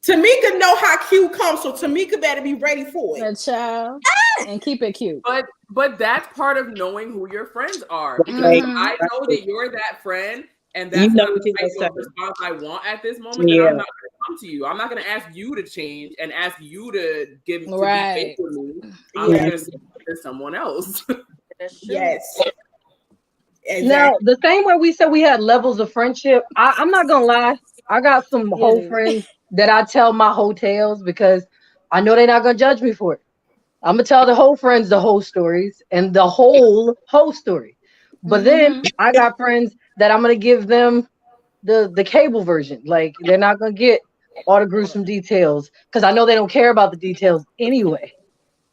Speaker 1: Tamika know how cute comes, so Tamika better be ready for it.
Speaker 5: Child, and keep it cute.
Speaker 4: But that's part of knowing who your friends are. Because I know that you're that friend, and that's not the type of response I want at this moment. And I'm not going to come to you. I'm not going to ask you to change and ask you to give to be faithful to me. I'm going to say to someone else.
Speaker 1: Yes.
Speaker 6: Exactly. Now, the same way we said we had levels of friendship, I'm not going to lie. I got some whole friends that I tell my hotels because I know they're not going to judge me for it. I'm going to tell the whole friends the whole stories and the whole story. But then I got friends that I'm going to give them the cable version. Like, they're not going to get all the gruesome details because I know they don't care about the details anyway.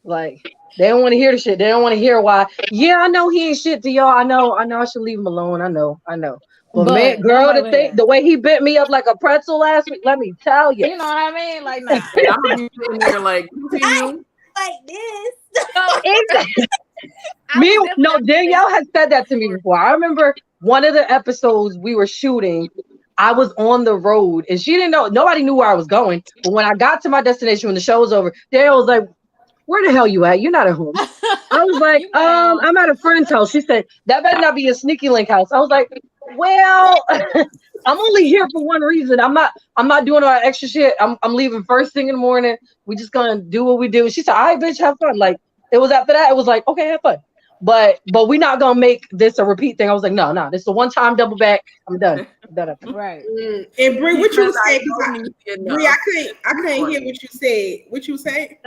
Speaker 6: Like, they don't want to hear the shit. They don't want to hear why. Yeah, I know he ain't shit to y'all. I know I should leave him alone. I know. But man, girl, the way he bit me up like a pretzel last week, let me tell you.
Speaker 5: You know what I mean? Like, nah.
Speaker 4: I'm gonna be sitting there like, continue.
Speaker 3: Like this.
Speaker 6: Danielle has said that to me before. I remember one of the episodes we were shooting. I was on the road and she didn't know. Nobody knew where I was going. But when I got to my destination, when the show was over, Danielle was like, "Where the hell you at? You're not at home." I was like, I'm at a friend's house. She said, "That better not be a sneaky link house." I was like, well, I'm only here for one reason. I'm not doing all that extra shit. I'm leaving first thing in the morning. We just gonna do what we do. She said, "All right, bitch, have fun." Like, it was after that, it was like, okay, have fun. But we're not gonna make this a repeat thing. I was like, no, this is a one-time double back. I'm done.
Speaker 5: Right.
Speaker 1: And Brie, what you say? Brie, I couldn't hear what you said. What you say?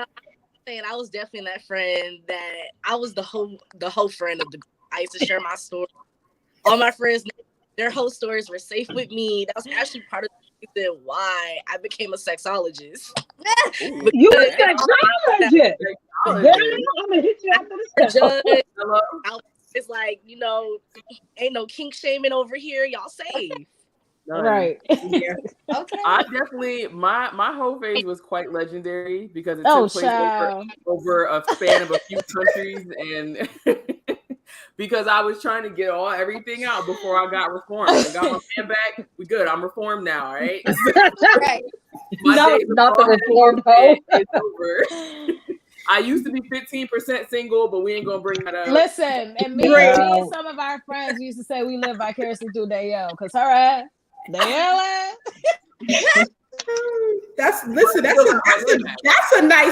Speaker 7: Saying I was definitely that friend that I was the whole friend of the group. I used to share my story. All my friends, their whole stories were safe with me. That was actually part of the reason why I became a sexologist.
Speaker 6: You a sexologist? I'm gonna hit you after this.
Speaker 7: It's like, ain't no kink shaming over here. Y'all safe.
Speaker 5: Right.
Speaker 1: Yeah.
Speaker 3: Okay.
Speaker 4: I definitely my whole phase was quite legendary because it took place over a span of a few countries, and because I was trying to get everything out before I got reformed. I got my man back. We good. I'm reformed now, all right?
Speaker 3: Right.
Speaker 6: Not the reformed hoe.
Speaker 4: It's over. I used to be 15% single, but we ain't gonna bring that up.
Speaker 5: Listen, and me and some of our friends used to say we live vicariously through Danielle, because her ass, Danielle.
Speaker 1: That's a nice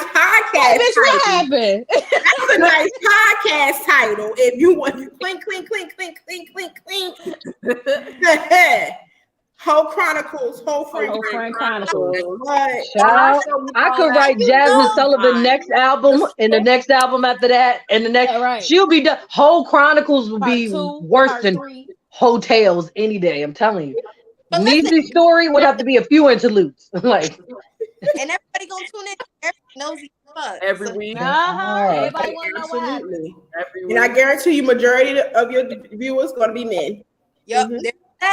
Speaker 1: podcast.
Speaker 5: Bitch, what happened?
Speaker 1: That's a nice podcast title. If you want to clink, clink, clink, clink, clink, clink, clink. Whole Chronicles, Whole Friend
Speaker 5: Chronicles.
Speaker 6: Child, I could write Jasmine Sullivan next album and the next album after that and the next. She'll be done. Whole Chronicles will be worse than Hotels any day. I'm telling you. Niecy's story would have to be a few interludes. Like,
Speaker 3: and everybody gonna tune in. Everybody knows each other.
Speaker 4: Every week.
Speaker 5: Everybody wanna know what
Speaker 1: absolutely. And I guarantee you, majority of your viewers gonna be men.
Speaker 3: Yep.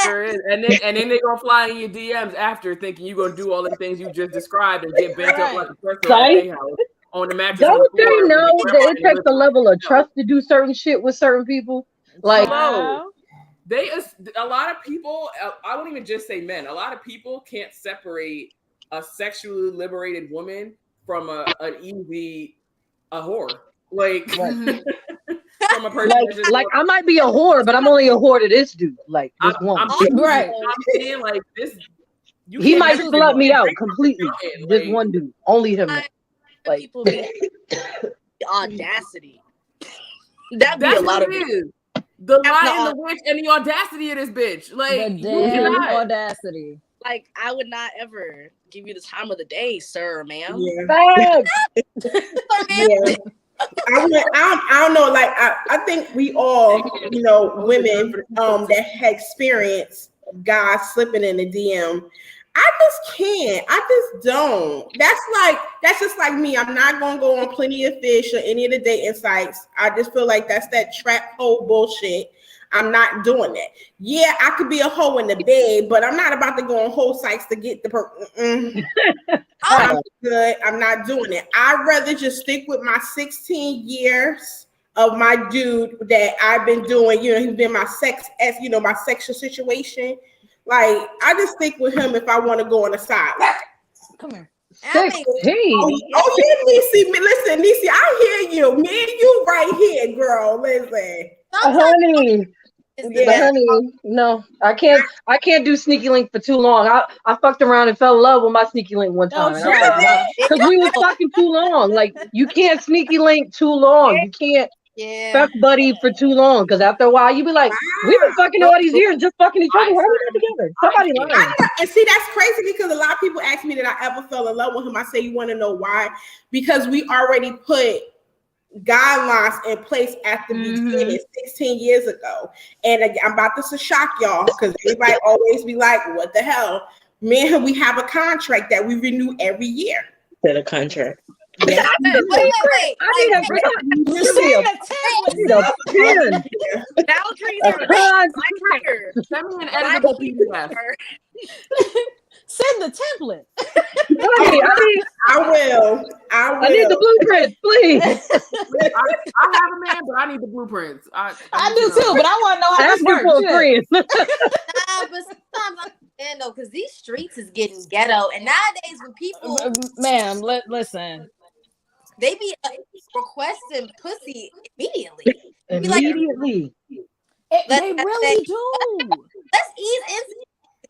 Speaker 4: Sure is. And then they're gonna fly in your DMs after thinking you're gonna do all the things you just described and get bent up like a person at their house on the mattress.
Speaker 6: Don't they know that it takes a level of trust to do certain shit with certain people? Like,
Speaker 4: a lot of people, I won't even just say men, a lot of people can't separate a sexually liberated woman from a whore. Like, from a person
Speaker 6: like I might be a whore, but I'm only a whore to this dude. Like this one.
Speaker 4: I'm saying, like this.
Speaker 6: He might slut me out completely. This one dude, only him. Like
Speaker 7: people be audacity. That'd be a lot of it.
Speaker 4: The lie and the witch and the audacity of this bitch. Like
Speaker 5: the audacity.
Speaker 7: Like, I would not ever give you the time of the day, sir, ma'am.
Speaker 1: Yeah. I don't know. Like, I think we all, women that had experienced guys slipping in the DM. I just can't. I just don't. That's just like me. I'm not gonna go on Plenty of Fish or any of the dating sites. I just feel like that's that trap hole bullshit. I'm not doing that. Yeah, I could be a hoe in the bed, but I'm not about to go on whole sites to get the I'm good. I'm not doing it. I'd rather just stick with my 16 years of my dude that I've been doing. He's been my my sexual situation. Like, I just stick with him if I want to go on the side.
Speaker 5: Come here.
Speaker 6: 16.
Speaker 1: Oh yeah, Niecy, I hear you. Me and you right here, girl. Listen.
Speaker 6: Honey. Honey, no, I can't do sneaky link for too long. I fucked around and fell in love with my sneaky link one time. Because we were fucking too long. Like, you can't sneaky link too long. You can't fuck buddy for too long. Because after a while, you be like, we've been fucking all these years, just fucking each other. Why are we not together? Somebody lying.
Speaker 1: And see, that's crazy because a lot of people ask me that I ever fell in love with him. I say, you want to know why? Because we already put guidelines in place at the beginning 16 years ago. And I'm about to shock y'all because everybody always be like, what the hell? Man, we have a contract that we renew every year.
Speaker 2: That a contract.
Speaker 3: Wait.
Speaker 5: Send the template.
Speaker 1: I will.
Speaker 6: I need the blueprints, please.
Speaker 4: I have a man, but I need the blueprints. I
Speaker 5: do too, but I want to know how this works.
Speaker 3: But sometimes I understand though, because these streets is getting ghetto, and nowadays when people,
Speaker 5: ma'am, listen,
Speaker 3: they be requesting pussy immediately.
Speaker 6: Immediately.
Speaker 5: They really do.
Speaker 3: Let's ease into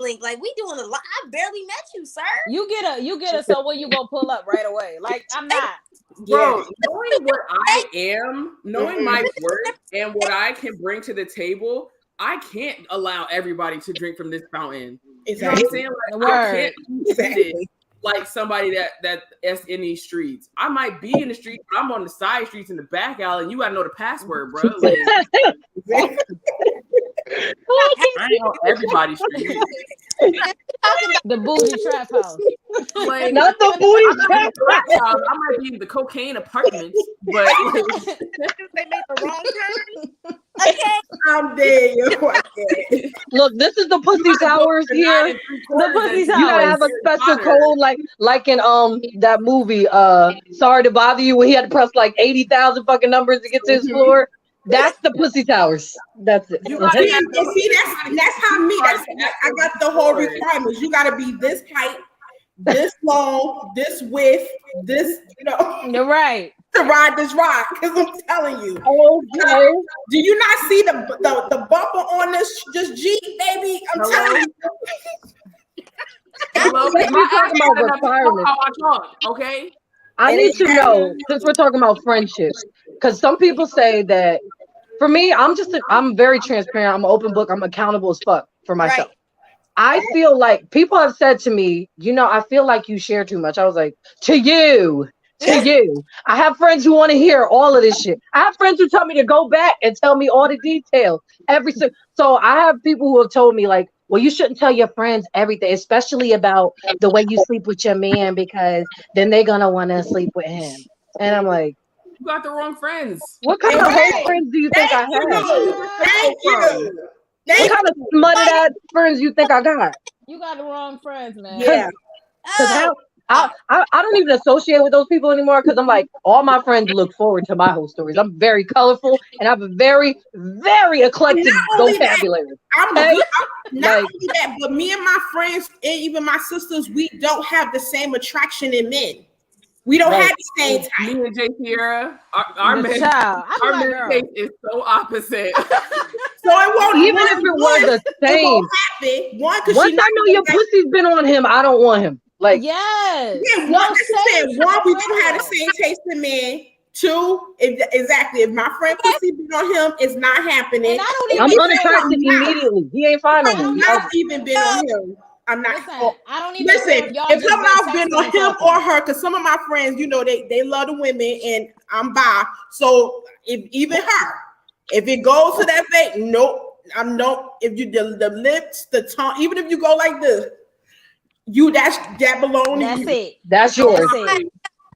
Speaker 3: link. Like, we doing a lot. I barely met you, sir.
Speaker 5: You get a so when you gonna pull up right away? Like, I'm not.
Speaker 4: Bro, knowing what I am, knowing my worth and what I can bring to the table, I can't allow everybody to drink from this fountain.
Speaker 1: Exactly.
Speaker 4: You know what I'm saying? Like, I can't be treated like somebody that's in these streets. I might be in the street, but I'm on the side streets in the back alley, and you gotta know the password, bro. Like, I ain't on everybody's street.
Speaker 5: The booty trap house.
Speaker 4: Like,
Speaker 6: not the booty trap
Speaker 4: house. I might be in the cocaine apartments, but
Speaker 7: they made the wrong turn.
Speaker 3: Okay.
Speaker 1: I'm dead.
Speaker 6: Look, this is the pussy towers here.
Speaker 5: The pussy towers.
Speaker 6: You gotta have a special code, like in that movie, Sorry to Bother You, where he had to press like 80,000 fucking numbers to get to his floor. That's the pussy towers. That's it.
Speaker 1: See, that's how me. I got the whole requirements. You gotta be this height, this long, this width, this.
Speaker 5: You're right.
Speaker 1: To ride this ride, because I'm telling you.
Speaker 6: Okay.
Speaker 1: Do you not see the bumper on this Jeep, baby? I'm telling you.
Speaker 4: Hello?
Speaker 6: We're talking about requirements.
Speaker 4: Okay.
Speaker 6: I need to know, since we're talking about friendships, because some people say that. For me, I'm very transparent. I'm an open book. I'm accountable as fuck for myself. I feel like people have said to me, I feel like you share too much. I was like, to you. I have friends who want to hear all of this shit. I have friends who tell me to go back and tell me all the details. So I have people who have told me like, well, you shouldn't tell your friends everything, especially about the way you sleep with your man, because then they're gonna want to sleep with him. And I'm like,
Speaker 4: you got the wrong friends.
Speaker 6: what kind of whole friends do you think I have?
Speaker 1: Thank you.
Speaker 6: What kind of smutted ass friends you think I got?
Speaker 5: You got the wrong friends, man.
Speaker 1: Yeah.
Speaker 6: Because I don't even associate with those people anymore, because I'm like, all my friends look forward to my whole stories. I'm very colorful and I have a very, very eclectic vocabulary.
Speaker 1: Not only that, but me and my friends and even my sisters, we don't have the same attraction in men. We don't have the same type.
Speaker 4: Me and J. Sierra, our men taste is so opposite.
Speaker 1: So it won't
Speaker 6: even if it was the same.
Speaker 1: It won't happen. Once
Speaker 6: I know your pussy's been on him, I don't want him. Like,
Speaker 5: yes.
Speaker 1: Yeah, one, we don't have the same taste in men. Two, if my friend pussy been on him, it's not happening.
Speaker 6: I'm unattracted immediately. He ain't fine on me.
Speaker 1: I'm not even been on him. I'm not.
Speaker 5: I don't even
Speaker 1: listen. If someone's been on him or her, because some of my friends, they love the women, and I'm bi. So even her, if it goes to that fake, nope. I'm no. If you the lips, the tongue, even if you go like this, that belongs to you.
Speaker 5: That's it.
Speaker 6: That's yours.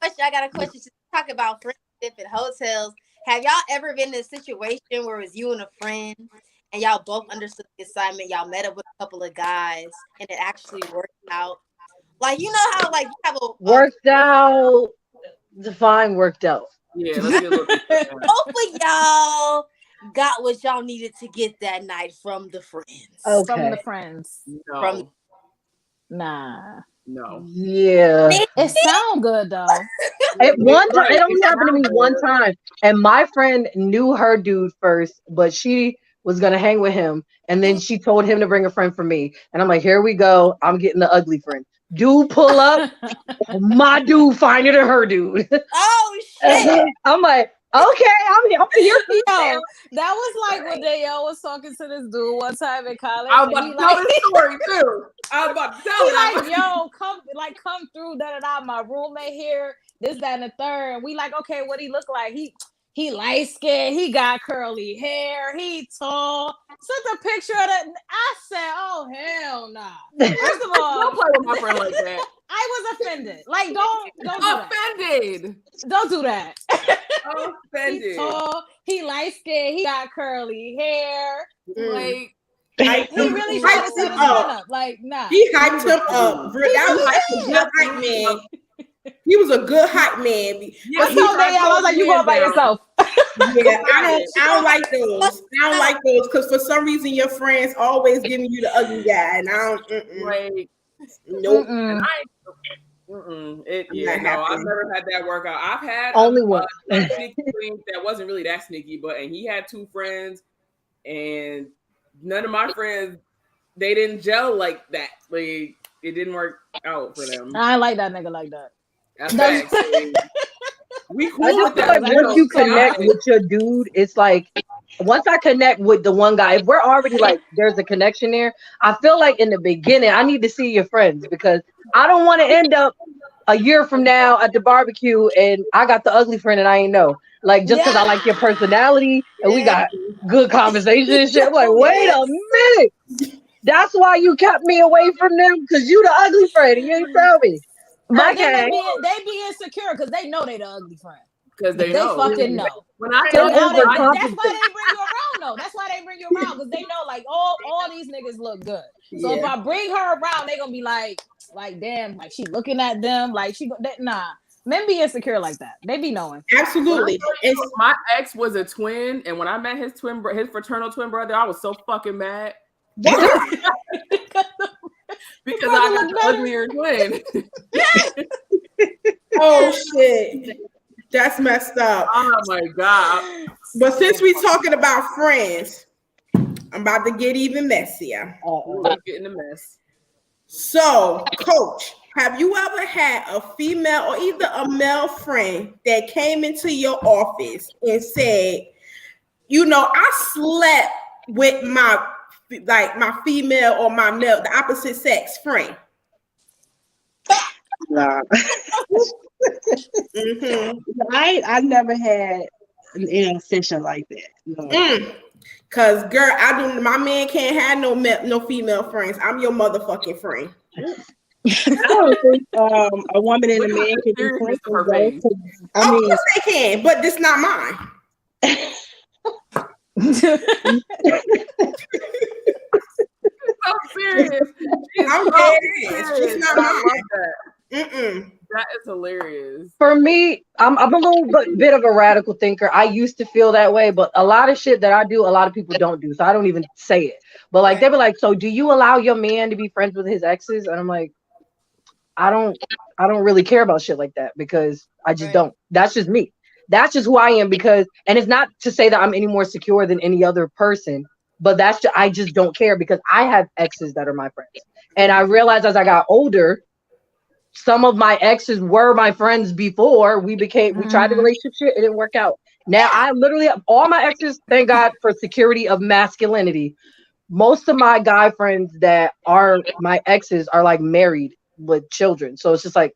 Speaker 3: I got a question to talk about friendship at hotels. Have y'all ever been in a situation where it was you and a friend and y'all both understood the assignment? Y'all met up with a couple of guys and it actually worked out. Like, you know how like you have a
Speaker 6: worked out. Define worked out.
Speaker 4: Yeah, let's get a little bit.
Speaker 3: Both of y'all got what y'all needed to get that night from the friends.
Speaker 6: Okay.
Speaker 5: From the friends.
Speaker 4: No.
Speaker 5: Nah.
Speaker 4: No.
Speaker 6: Yeah.
Speaker 5: It sound good though.
Speaker 6: At one time, it only happened to me one time, and my friend knew her dude first, but she was gonna hang with him, and then she told him to bring a friend for me, and I'm like, here we go, I'm getting the ugly friend. Dude pull up, my dude finer than her dude.
Speaker 3: Oh shit!
Speaker 6: I'm like, okay, I'm here for you.
Speaker 5: That was like when Dale was talking to this dude one time in college.
Speaker 4: I was about to tell this story too. I was about to tell it.
Speaker 5: Like, yo, come through, my roommate here, this, that, and the third. And we like, okay, what he look like? He light skinned, he got curly hair, he tall. Sent a picture of that. I said, oh hell nah. First of all,
Speaker 4: don't play with my friend like that.
Speaker 5: I was offended. Like, don't do
Speaker 4: offended.
Speaker 5: That. Don't do that.
Speaker 4: Offended.
Speaker 5: He's tall, he light skinned, he got curly hair.
Speaker 4: Like,
Speaker 5: he really tried to set his up. Like, nah.
Speaker 1: He hyped him up. That was a good hype man. He was a good hype man.
Speaker 5: Yeah, I was like, you go by yourself.
Speaker 1: Yeah, I don't like those. I don't like those because for some reason your friends always giving you the ugly guy, and I don't.
Speaker 4: Like,
Speaker 1: nope.
Speaker 4: And I've never had that work out. I've had
Speaker 6: only one
Speaker 4: sneaky twink that wasn't really that sneaky, and he had two friends, and none of my friends, they didn't gel like that. Like, it didn't work out for them.
Speaker 5: I like that nigga like that.
Speaker 4: That's facts. We cool with
Speaker 6: Like
Speaker 4: that.
Speaker 6: once you connect with your dude, it's like once I connect with the one guy, if we're already like there's a connection there, I feel like in the beginning I need to see your friends because I don't want to end up a year from now at the barbecue and I got the ugly friend and I ain't know. Like just because I like your personality and we got good conversation and shit. I'm like, wait a minute. That's why you kept me away from them because you the ugly friend and you ain't tell me.
Speaker 5: But they be insecure because they know they the ugly friend.
Speaker 4: Because they know.
Speaker 5: Fucking know.
Speaker 4: When I
Speaker 5: that's why they bring you around though. That's why they bring you around because they know like all these niggas look good. So if I bring her around, they gonna be like damn, like she looking at them, like nah. Men be insecure like that. They be knowing.
Speaker 1: Absolutely.
Speaker 4: My ex was a twin, and when I met his fraternal twin brother, I was so fucking mad. Because I got the uglier twin.
Speaker 1: Oh shit. That's messed up.
Speaker 4: Oh my god.
Speaker 1: But since we're talking about friends, I'm about to get even messier.
Speaker 4: Let's get in the mess.
Speaker 1: So, Coach, have you ever had a female or either a male friend that came into your office and said, I slept with my my female or my male, the opposite sex friend?
Speaker 2: Nah. I never had an intersection like that. No.
Speaker 1: Cause girl, my man can't have no female friends. I'm your motherfucking friend.
Speaker 2: I don't think a woman and a man can be friends.
Speaker 1: Of course they can, but this not mine.
Speaker 4: I'm serious.
Speaker 1: I'm serious. She's not mine.
Speaker 4: That is hilarious.
Speaker 6: For me, I'm a little bit of a radical thinker. I used to feel that way, but a lot of shit that I do, a lot of people don't do. So I don't even say it. But like they be like, so do you allow your man to be friends with his exes? And I'm like, I don't really care about shit like that because I just don't. That's just me. That's just who I am and it's not to say that I'm any more secure than any other person, but I just don't care because I have exes that are my friends. And I realized as I got older, some of my exes were my friends before we tried the relationship shit. It didn't work out. Now I literally all my exes, thank God for security of masculinity. Most of my guy friends that are my exes are like married with children. So it's just like,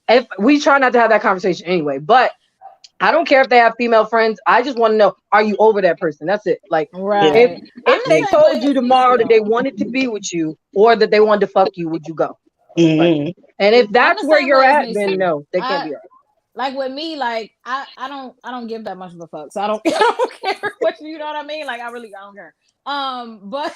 Speaker 6: if we try not to have that conversation anyway, but I don't care if they have female friends. I just want to know, are you over that person? That's it. Like, if they told you tomorrow that they wanted to be with you or that they wanted to fuck you, would you go? And if that's where you're at, then no, they can't be right.
Speaker 5: Like with me, like I don't give that much of a fuck. So I don't care what you know what I mean. Like I don't care. But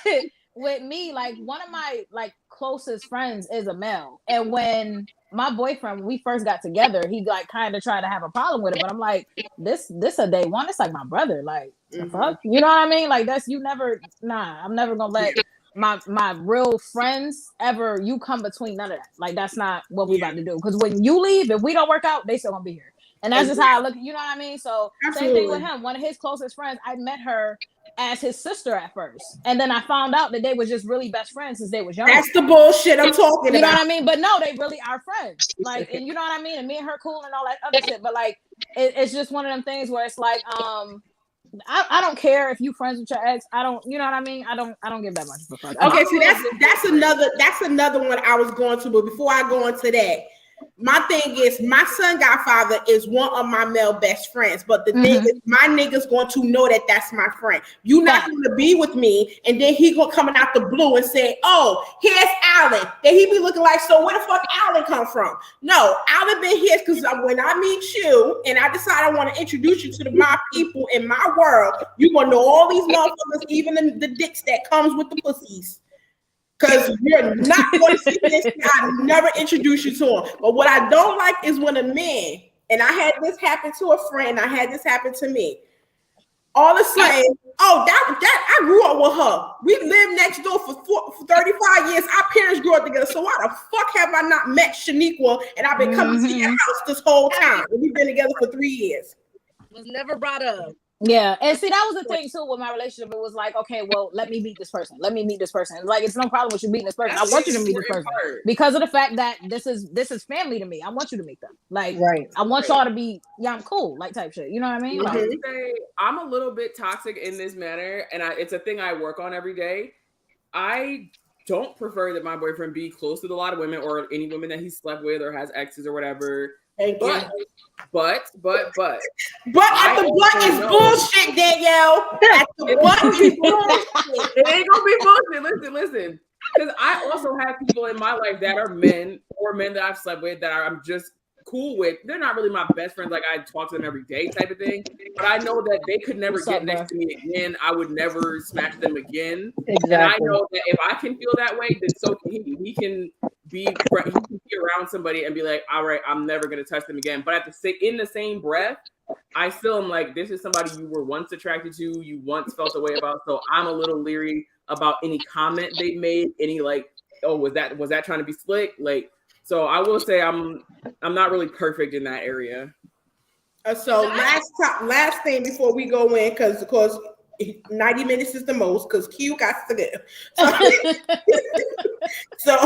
Speaker 5: with me, like one of my like closest friends is a male, and when my boyfriend, when we first got together, he like kind of tried to have a problem with it, but I'm like, this a day one. It's like my brother. Like the fuck, you know what I mean? Like I'm never gonna let my real friends ever you come between none of that. Like that's not what we about to do. Because when you leave, if we don't work out, they still gonna be here. And that's just how I look. You know what I mean? So same thing with him. One of his closest friends, I met her as his sister at first, and then I found out that they were just really best friends since they was young.
Speaker 1: That's the bullshit I'm talking about.
Speaker 5: You know what I mean? But no, they really are friends. Like, and you know what I mean? And me and her cool and all that other shit. But like, it's just one of them things where it's like, I don't care if you friends with your ex. I don't, you know what I mean? I don't give that much of a fuck.
Speaker 1: Okay, see that's another one I was going to, but before I go into that, my thing is my son godfather is one of my male best friends, but the thing is my nigga's going to know that that's my friend. You're not going to be with me, and then he gonna coming out the blue and say, "Oh, here's Alan." Then he be looking like, "So where the fuck Alan come from?" No, Alan been here because when I meet you and I decide I want to introduce you to my people in my world, you gonna know all these motherfuckers, even the dicks that comes with the pussies. Because you're not going to see this. I never introduce you to him. But what I don't like is when a man, and I had this happen to a friend, I had this happen to me. All of a sudden, I grew up with her. We lived next door for 35 years. Our parents grew up together. So why the fuck have I not met Shaniqua and I've been coming to your house this whole time? And we've been together for 3 years.
Speaker 7: Was never brought up.
Speaker 5: Yeah, and see that was the thing too with my relationship. It was like, okay, well, let me meet this person. Like, it's no problem with you meeting this person. I want you to meet this person because of the fact that this is family to me. I want you to meet them. Like, I want y'all to be, I'm cool, like type shit. You know what I mean? Like,
Speaker 4: I'm a little bit toxic in this manner, and it's a thing I work on every day. I don't prefer that my boyfriend be close with a lot of women or any women that he slept with or has exes or whatever. But at the butt is bullshit, Danielle. At the butt is bullshit. It ain't gonna be bullshit. Listen. Because I also have people in my life that are men or men that I've slept with that I'm just cool with. They're not really my best friends, like I talk to them every day type of thing. But I know that they could never get next to me again. I would never smash them again. Exactly. And I know that if I can feel that way, then so can he. He can be around somebody and be like, all right, I'm never gonna touch them again. But in the same breath, I still am like, this is somebody you were once attracted to, you once felt a way about. So I'm a little leery about any comment they made, any like, oh, was that trying to be slick? Like, so I will say I'm not really perfect in that area.
Speaker 1: So last thing before we go in, because of course 90 minutes is the most, because Q got to live. So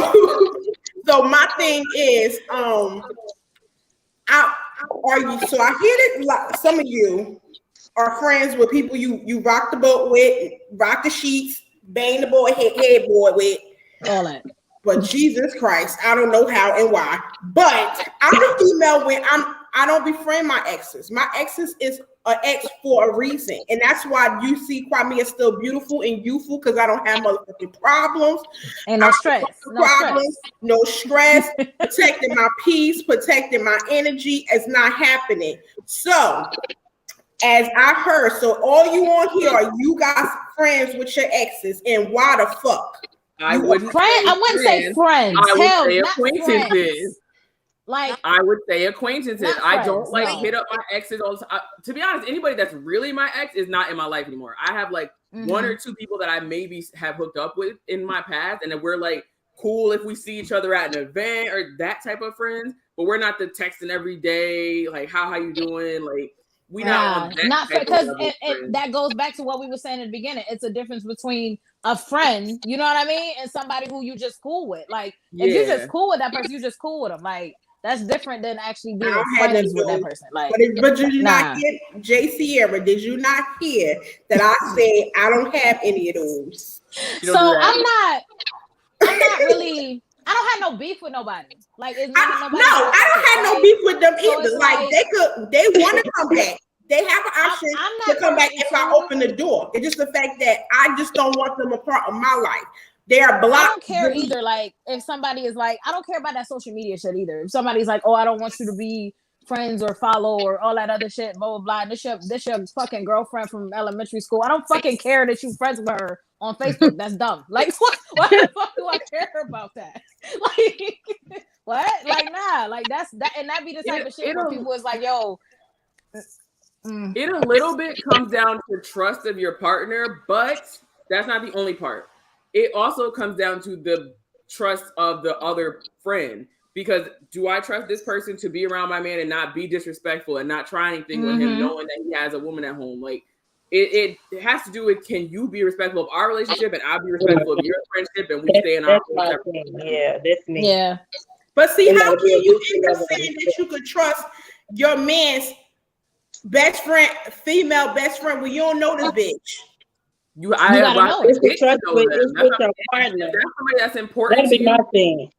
Speaker 1: my thing is, I hear that some of you are friends with people you rock the boat with, rock the sheets, bang the boy headboard with.
Speaker 5: All that.
Speaker 1: But Jesus Christ, I don't know how and why. But I'm a female when I don't befriend my exes. My exes is an ex for a reason. And that's why you see Kwame is still beautiful and youthful, because I don't have motherfucking problems.
Speaker 5: And no stress.
Speaker 1: No stress. Protecting my peace, protecting my energy is not happening. So as I heard, so all you on here are you guys friends with your exes, and why the fuck?
Speaker 4: I wouldn't
Speaker 5: say friends.
Speaker 4: I would say acquaintances.
Speaker 5: Like
Speaker 4: I would say acquaintances. I don't like
Speaker 5: no.
Speaker 4: hit up my exes all the time. To be honest, anybody that's really my ex is not in my life anymore. I have like one or two people that I maybe have hooked up with in my past, and then we're like cool if we see each other at an event or that type of friends. But we're not the texting every day, like how you doing, like. We not
Speaker 5: because that goes back to what we were saying in the beginning. It's a difference between a friend, you know what I mean, and somebody who you just cool with. Like if you're just cool with that person, you just cool with them. Like that's different than actually being friends with that person. Like,
Speaker 1: but did you not hear, Sierra? Did you not hear that I said I don't have any of those?
Speaker 5: So I'm not really. I don't have no beef with nobody. Like, I
Speaker 1: don't have no beef with them either. So like they want to come back. They have an option to come back if I open the door. It's just the fact that I just don't want them a part of my life. They are blocked.
Speaker 5: I don't care either. Like, if somebody is like, I don't care about that social media shit either. If somebody's like, oh, I don't want you to be friends or follow or all that other shit, blah blah blah. This your fucking girlfriend from elementary school. I don't fucking care that you friends with her on Facebook. That's dumb. Like, what the fuck do I care about that? Like, what? Like, nah. Like that's that, and that be the type of shit where people is like, yo.
Speaker 4: It a little bit comes down to trust of your partner, but that's not the only part. It also comes down to the trust of the other friend. Because do I trust this person to be around my man and not be disrespectful and not try anything with him, knowing that he has a woman at home? Like it has to do with, can you be respectful of our relationship and I'll be respectful of your friendship and we stay in our
Speaker 6: thing. Yeah, that's me.
Speaker 5: Yeah.
Speaker 1: But see, how can you end up saying that you could trust your man's best friend, female best friend, when you don't know this bitch?
Speaker 4: You gotta know.
Speaker 6: It's the trust with your partner.
Speaker 4: That's somebody that's important.
Speaker 6: That'd be my thing.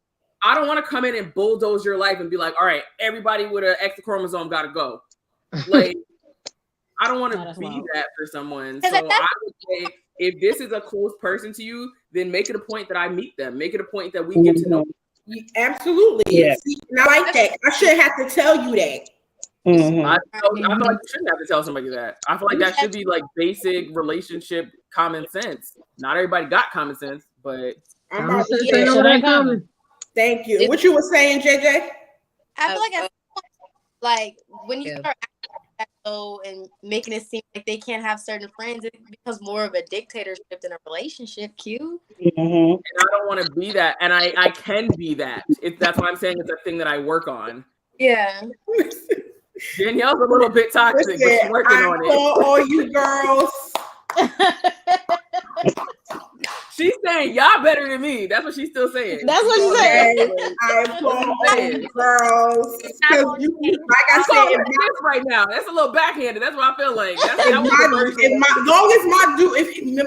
Speaker 4: I don't want to come in and bulldoze your life and be like, all right, everybody with an extra chromosome got to go. Like, I don't want to be that for someone. So I would say, if this is a close person to you, then make it a point that I meet them. Make it a point that we get to know.
Speaker 1: Absolutely. Yeah. See, and I like that. I shouldn't have to tell you that.
Speaker 4: I feel like you shouldn't have to tell somebody that. I feel like that should be like basic relationship common sense. Not everybody got common sense, but
Speaker 1: thank you. What you were saying, JJ?
Speaker 3: I feel like when you start and making it seem like they can't have certain friends, it becomes more of a dictatorship than a relationship. Q.
Speaker 4: And I don't want to be that, and I can be that. That's what I'm saying. It's a thing that I work on.
Speaker 3: Yeah.
Speaker 4: Danielle's a little bit toxic, but she's working on it.
Speaker 1: All you girls.
Speaker 4: She's saying y'all better than me. That's what she's still saying.
Speaker 5: That's what she's saying.
Speaker 1: I applaud all you girls. Like I said,
Speaker 4: right now, that's a little backhanded. That's what I feel like.
Speaker 1: Long as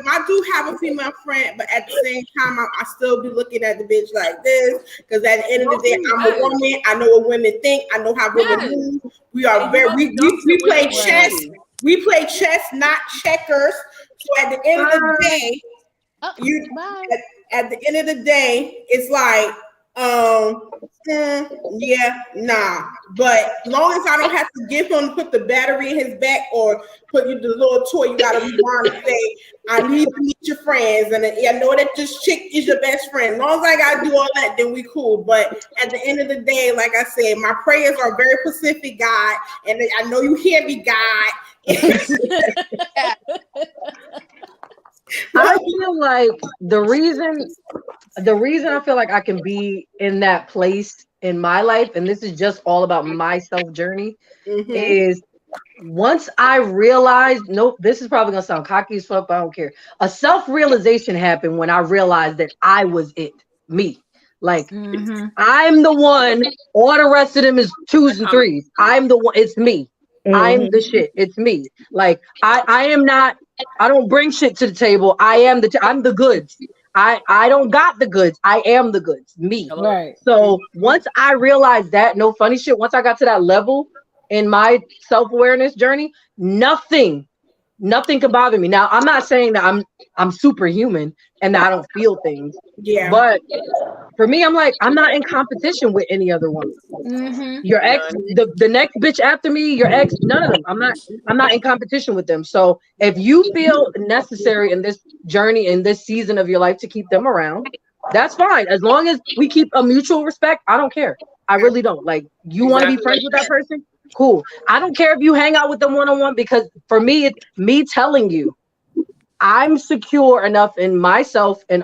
Speaker 1: my dude have a female friend, but at the same time, I still be looking at the bitch like this, because at the end of the day, I'm a woman. I know what women think. I know how women move. We are we play chess. We play chess, not checkers. So at the end of the day, at the end of the day, it's like, But long as I don't have to give him, put the battery in his back or put you the little toy, you gotta rewind and say, I need to meet your friends. And I know that this chick is your best friend. As long as I gotta do all that, then we cool. But at the end of the day, like I said, my prayers are very specific, God. And I know you hear me, God.
Speaker 6: I feel like the reason I feel like I can be in that place in my life, and this is just all about my self journey, is once I realized, this is probably gonna sound cocky as fuck, but I don't care. A self-realization happened when I realized that I was me. Like, I'm the one, all the rest of them is 2s and 3s. I'm the one, it's me. I'm the shit. It's me. Like I am not. I don't bring shit to the table. I am I'm the goods. I don't got the goods. I am the goods. Me.
Speaker 5: Right.
Speaker 6: So once I realized that, no funny shit. Once I got to that level in my self-awareness journey, nothing can bother me. Now I'm not saying that I'm superhuman and that I don't feel things.
Speaker 1: Yeah.
Speaker 6: But for me, I'm like, I'm not in competition with any other woman. Your ex, the next bitch after me, your ex, none of them. I'm not in competition with them. So if you feel necessary in this journey, in this season of your life to keep them around, that's fine. As long as we keep a mutual respect, I don't care. I really don't. Like, you want to be friends with that person? Cool. I don't care if you hang out with them one-on-one, because for me, it's me telling you, I'm secure enough in myself and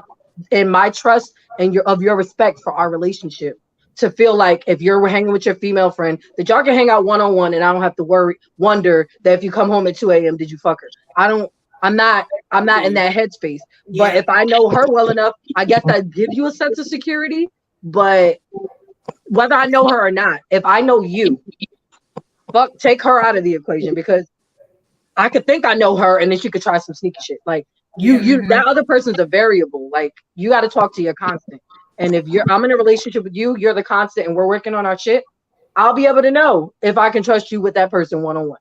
Speaker 6: in my trust and your respect for our relationship to feel like if you're hanging with your female friend, that y'all can hang out one-on-one and I don't have to wonder that if you come home at 2 a.m. did you fuck her? I'm not in that headspace. Yeah. But if I know her well enough, I guess that gives you a sense of security. But whether I know her or not, if I know you, take her out of the equation, because I could think I know her and then she could try some sneaky shit. Like that other person's a variable. Like, you got to talk to your constant. And if I'm in a relationship with you, you're the constant and we're working on our shit, I'll be able to know if I can trust you with that person one-on-one.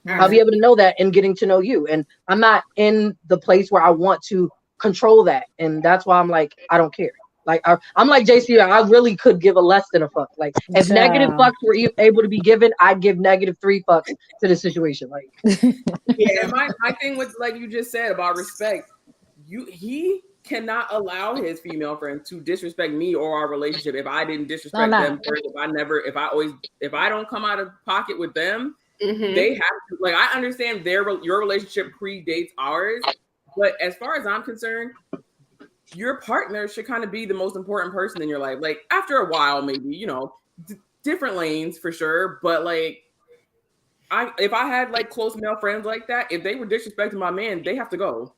Speaker 6: I'll be able to know that in getting to know you. And I'm not in the place where I want to control that. And that's why I'm like, I don't care. Like, I'm like JC, I really could give a less than a fuck. Like, if negative fucks were able to be given, I'd give -3 fucks to the situation. Like,
Speaker 4: yeah, my thing was, like you just said about respect, he cannot allow his female friend to disrespect me or our relationship if I didn't disrespect them first. If I don't come out of pocket with them, they have to. Like, I understand your relationship predates ours, but as far as I'm concerned, your partner should kind of be the most important person in your life. Like, after a while, maybe, different lanes for sure. But like, if I had like close male friends like that, if they were disrespecting my man, they have to go.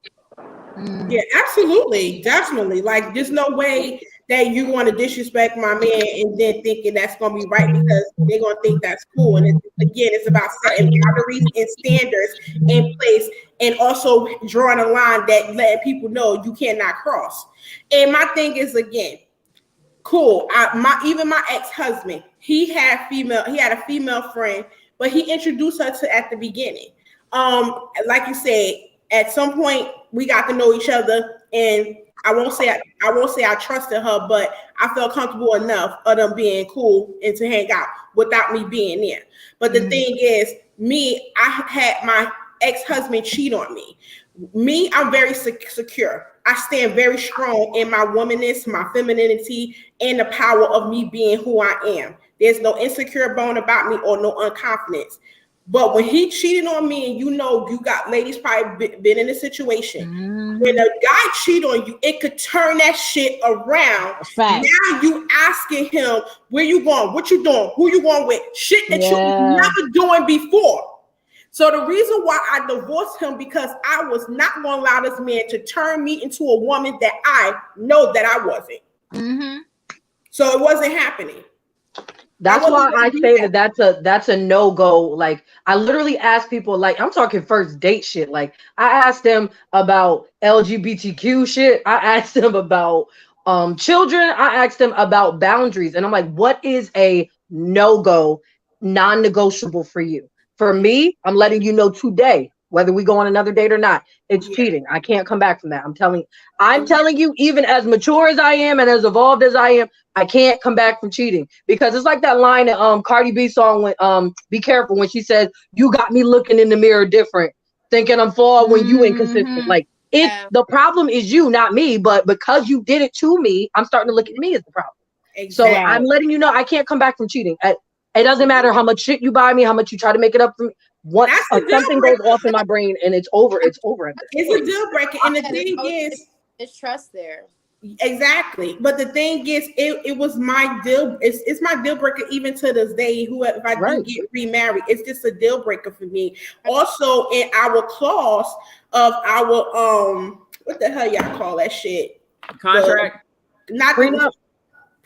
Speaker 1: Yeah, absolutely, definitely. Like, there's no way that you want to disrespect my man and then thinking that's gonna be right, because they're gonna think that's cool. And it's about setting boundaries and standards in place, and also drawing a line that letting people know you cannot cross. And my thing is, again, cool. Even my ex-husband, he had a female friend, but he introduced her to at the beginning. Like you said, at some point we got to know each other, and I won't say I trusted her, but I felt comfortable enough of them being cool and to hang out without me being there. But the thing is, I had my ex-husband cheat on me. I'm very secure. I stand very strong in my womanness, my femininity, and the power of me being who I am. There's no insecure bone about me or no unconfidence. But when he cheated on me, and you got ladies probably been in a situation when a guy cheat on you, it could turn that shit around. Fact. Now you asking him, where you going? What you doing? Who you going with? Shit that you were never doing before. So the reason why I divorced him, because I was not going to allow this man to turn me into a woman that I know that I wasn't. So it wasn't happening.
Speaker 6: That's why I say that's a no-go. Like, I literally ask people, like, I'm talking first date shit. Like, I asked them about LGBTQ shit. I asked them about children. I asked them about boundaries. And I'm like, what is a no-go, non-negotiable for you? For me, I'm letting you know today, whether we go on another date or not, it's cheating. I can't come back from that. I'm telling you, even as mature as I am and as evolved as I am, I can't come back from cheating. Because it's like that line that Cardi B song when Be Careful, when she says, you got me looking in the mirror different, thinking I'm flawed when you inconsistent. Like, the problem is you, not me. But because you did it to me, I'm starting to look at me as the problem. Exactly. So I'm letting you know I can't come back from cheating. It doesn't matter how much shit you buy me, how much you try to make it up for me. Once something goes off in my brain and it's over, it's over.
Speaker 1: It's a deal breaker. And the thing is,
Speaker 3: there's trust there.
Speaker 1: Exactly. But the thing is, it was my deal. It's my deal breaker even to this day. If I do get remarried, it's just a deal breaker for me. Also, in our clause of our what the hell y'all call that shit?
Speaker 4: Contract.
Speaker 1: Not prenup.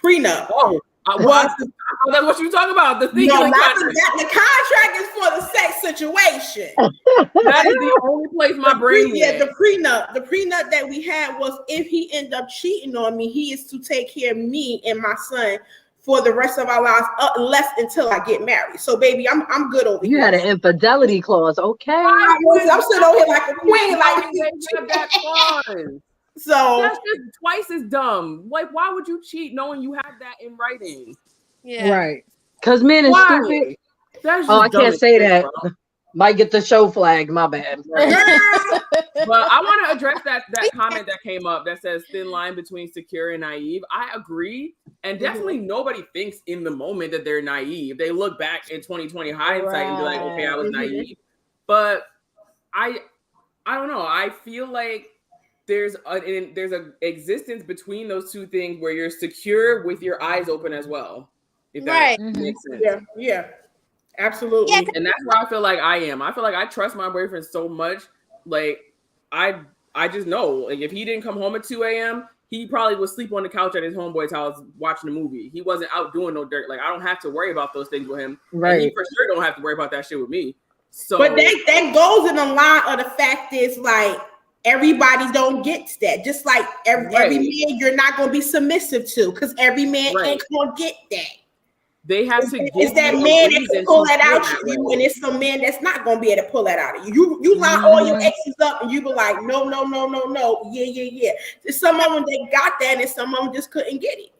Speaker 1: Prenup. Oh.
Speaker 4: That's what you talking about. The thing
Speaker 1: No,
Speaker 4: is
Speaker 1: not the contract is for the sex situation.
Speaker 4: that is the only place my brain went.
Speaker 1: Yeah, the prenup that we had was if he ended up cheating on me, he is to take care of me and my son for the rest of our lives, unless until I get married. So, baby, I'm good over here.
Speaker 6: You had an infidelity clause, okay?
Speaker 1: I'm sitting over here like a queen, like
Speaker 4: that clause.
Speaker 1: So
Speaker 4: that's just twice as dumb. Like, why would you cheat knowing you have that in writing?
Speaker 7: Yeah,
Speaker 6: right. Because men is stupid. I can't say that. Bro. Might get the show flag. My bad.
Speaker 4: Right. But I want to address that comment that came up that says thin line between secure and naive. I agree, and definitely nobody thinks in the moment that they're naive. They look back in 2020 hindsight and be like, "Okay, I was naive." But I don't know. I feel like there's a existence between those two things where you're secure with your eyes open as well. If that makes sense.
Speaker 1: Yeah. Absolutely.
Speaker 3: Yeah.
Speaker 4: And that's where I feel like I am. I feel like I trust my boyfriend so much. Like I just know, like, if he didn't come home at 2 a.m., he probably would sleep on the couch at his homeboy's house watching a movie. He wasn't out doing no dirt. Like, I don't have to worry about those things with him. Right. And he for sure don't have to worry about that shit with me. So, but
Speaker 1: that goes in the line of the fact is, like, everybody don't get that. Just like every man, you're not gonna be submissive to, because every man ain't gonna get that.
Speaker 4: They have to.
Speaker 1: It's that man that can pull that out of you, and it's some man that's not gonna be able to pull that out of you. You line all your exes up, and you be like, no, yeah. There's some of them that got that, and some of them just couldn't get it.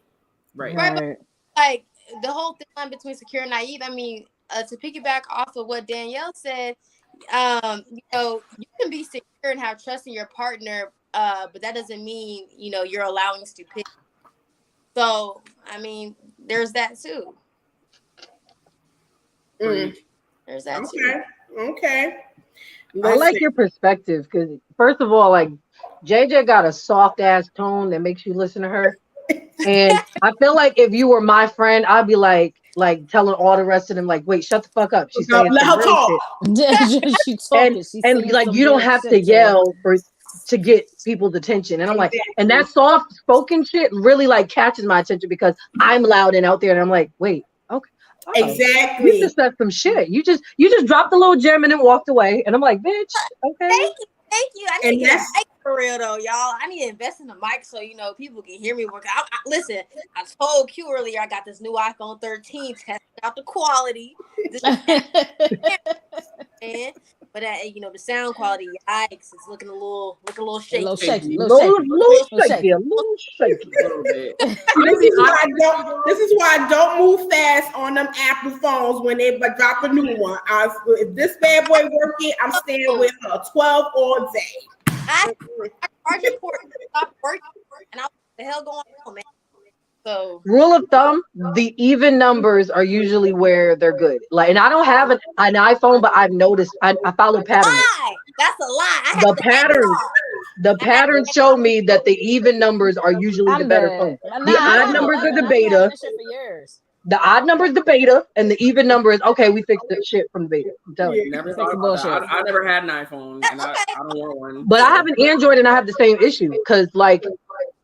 Speaker 4: Right.
Speaker 3: But, like, the whole thing between secure and naive. I mean, to piggyback off of what Danielle said, you know, you can be secure and have trust in your partner, but that doesn't mean, you know, you're allowing stupidity. So, I mean, there's that too. There's that too.
Speaker 1: Okay.
Speaker 6: I like your perspective, because first of all, like, JJ got a soft ass tone that makes you listen to her. And I feel like if you were my friend, I'd be like telling all the rest of them, like, wait, shut the fuck up. She's saying
Speaker 1: let her talk.
Speaker 5: She talking.
Speaker 6: And like, you don't have to yell to get people's attention. And I'm like, and that soft spoken shit really like catches my attention, because I'm loud and out there, and I'm like, wait, okay. Oh,
Speaker 1: exactly.
Speaker 6: You just said some shit. You just dropped the little gem and then walked away. And I'm like, bitch, okay.
Speaker 3: Thank you. I need to get a mic for real though, y'all. I need to invest in the mic so, you know, people can hear me work. Listen, I told Q earlier I got this new iPhone 13, testing out the quality. But you know, the sound quality, yikes, it's looking a little shaky.
Speaker 6: A little shaky. A little bit.
Speaker 1: This is why I don't move fast on them Apple phones when they drop a new one. If this bad boy working, I'm staying with her 12 all day.
Speaker 3: I charging port stopped working, and I was, what the hell going on, man? So,
Speaker 6: rule of thumb, the even numbers are usually where they're good. Like, and I don't have an iPhone, but I've noticed I follow patterns.
Speaker 3: That's a lie.
Speaker 6: The patterns show me that the even numbers are usually the better phone. The odd numbers are the beta. The odd number is the beta, and the even number is, okay, we fixed the shit from the beta. I'm telling you.
Speaker 4: I never had an iPhone, and I don't want one.
Speaker 6: But I have an Android, and I have the same issue, because, like,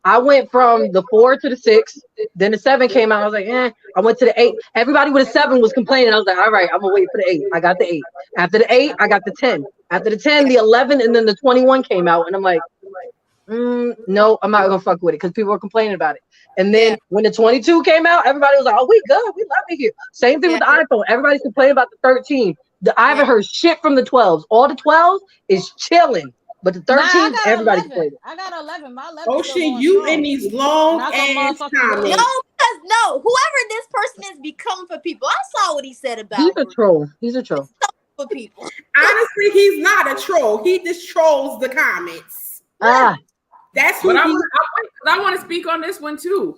Speaker 6: I went from the 4 to the 6, then the 7 came out. I was like, I went to the 8. Everybody with a 7 was complaining. I was like, all right, I'm gonna wait for the 8. I got the 8. After the 8, I got the 10. After the 10, the 11, and then the 21 came out, and I'm like, no, I'm not gonna fuck with it, because people were complaining about it. And then when the 22 came out, everybody was like, oh, we good, we love it here. Same thing with the iPhone. Everybody's complaining about the 13. I haven't heard shit from the 12s. All the 12s is chilling. But the 13, everybody complaining.
Speaker 5: I got 11. My 11.
Speaker 1: Oh shit, you in these long ass comments.
Speaker 3: No, whoever this person is be coming for people. I saw what he said about
Speaker 6: He's a troll.
Speaker 3: For people.
Speaker 1: Honestly, he's not a troll. He just trolls the comments. That's who.
Speaker 4: But I want to speak on this one too.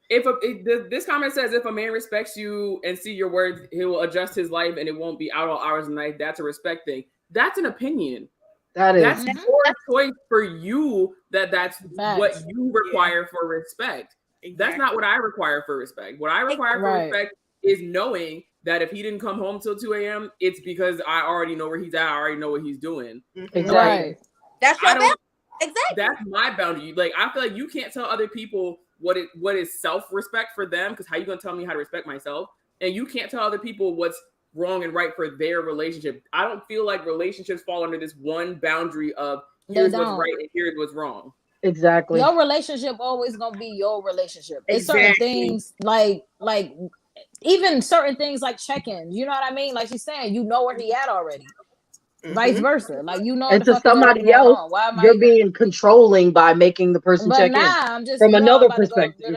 Speaker 4: This comment says, if a man respects you and see your words, he will adjust his life and it won't be out all hours of the night. That's a respect thing. That's an opinion. That's your choice for you. That's what you require for respect. Exactly. That's not what I require for respect. What I require for respect is knowing that if he didn't come home till 2 a.m., it's because I already know where he's at. I already know what he's doing.
Speaker 6: Exactly.
Speaker 3: That's your boundary. Exactly.
Speaker 4: That's my boundary. Like, I feel like you can't tell other people what is self-respect for them, because how you gonna tell me how to respect myself? And you can't tell other people what's wrong and right for their relationship. I don't feel like relationships fall under this one boundary of here's what's right and here's what's wrong.
Speaker 6: Exactly.
Speaker 5: Your relationship always gonna be your relationship. It's certain things like even certain things like check-ins. You know what I mean? Like she's saying, you know where he at already. Vice versa. Like you know,
Speaker 6: and to somebody else, you're being controlling by making the person check in.
Speaker 5: I'm just
Speaker 6: from another perspective.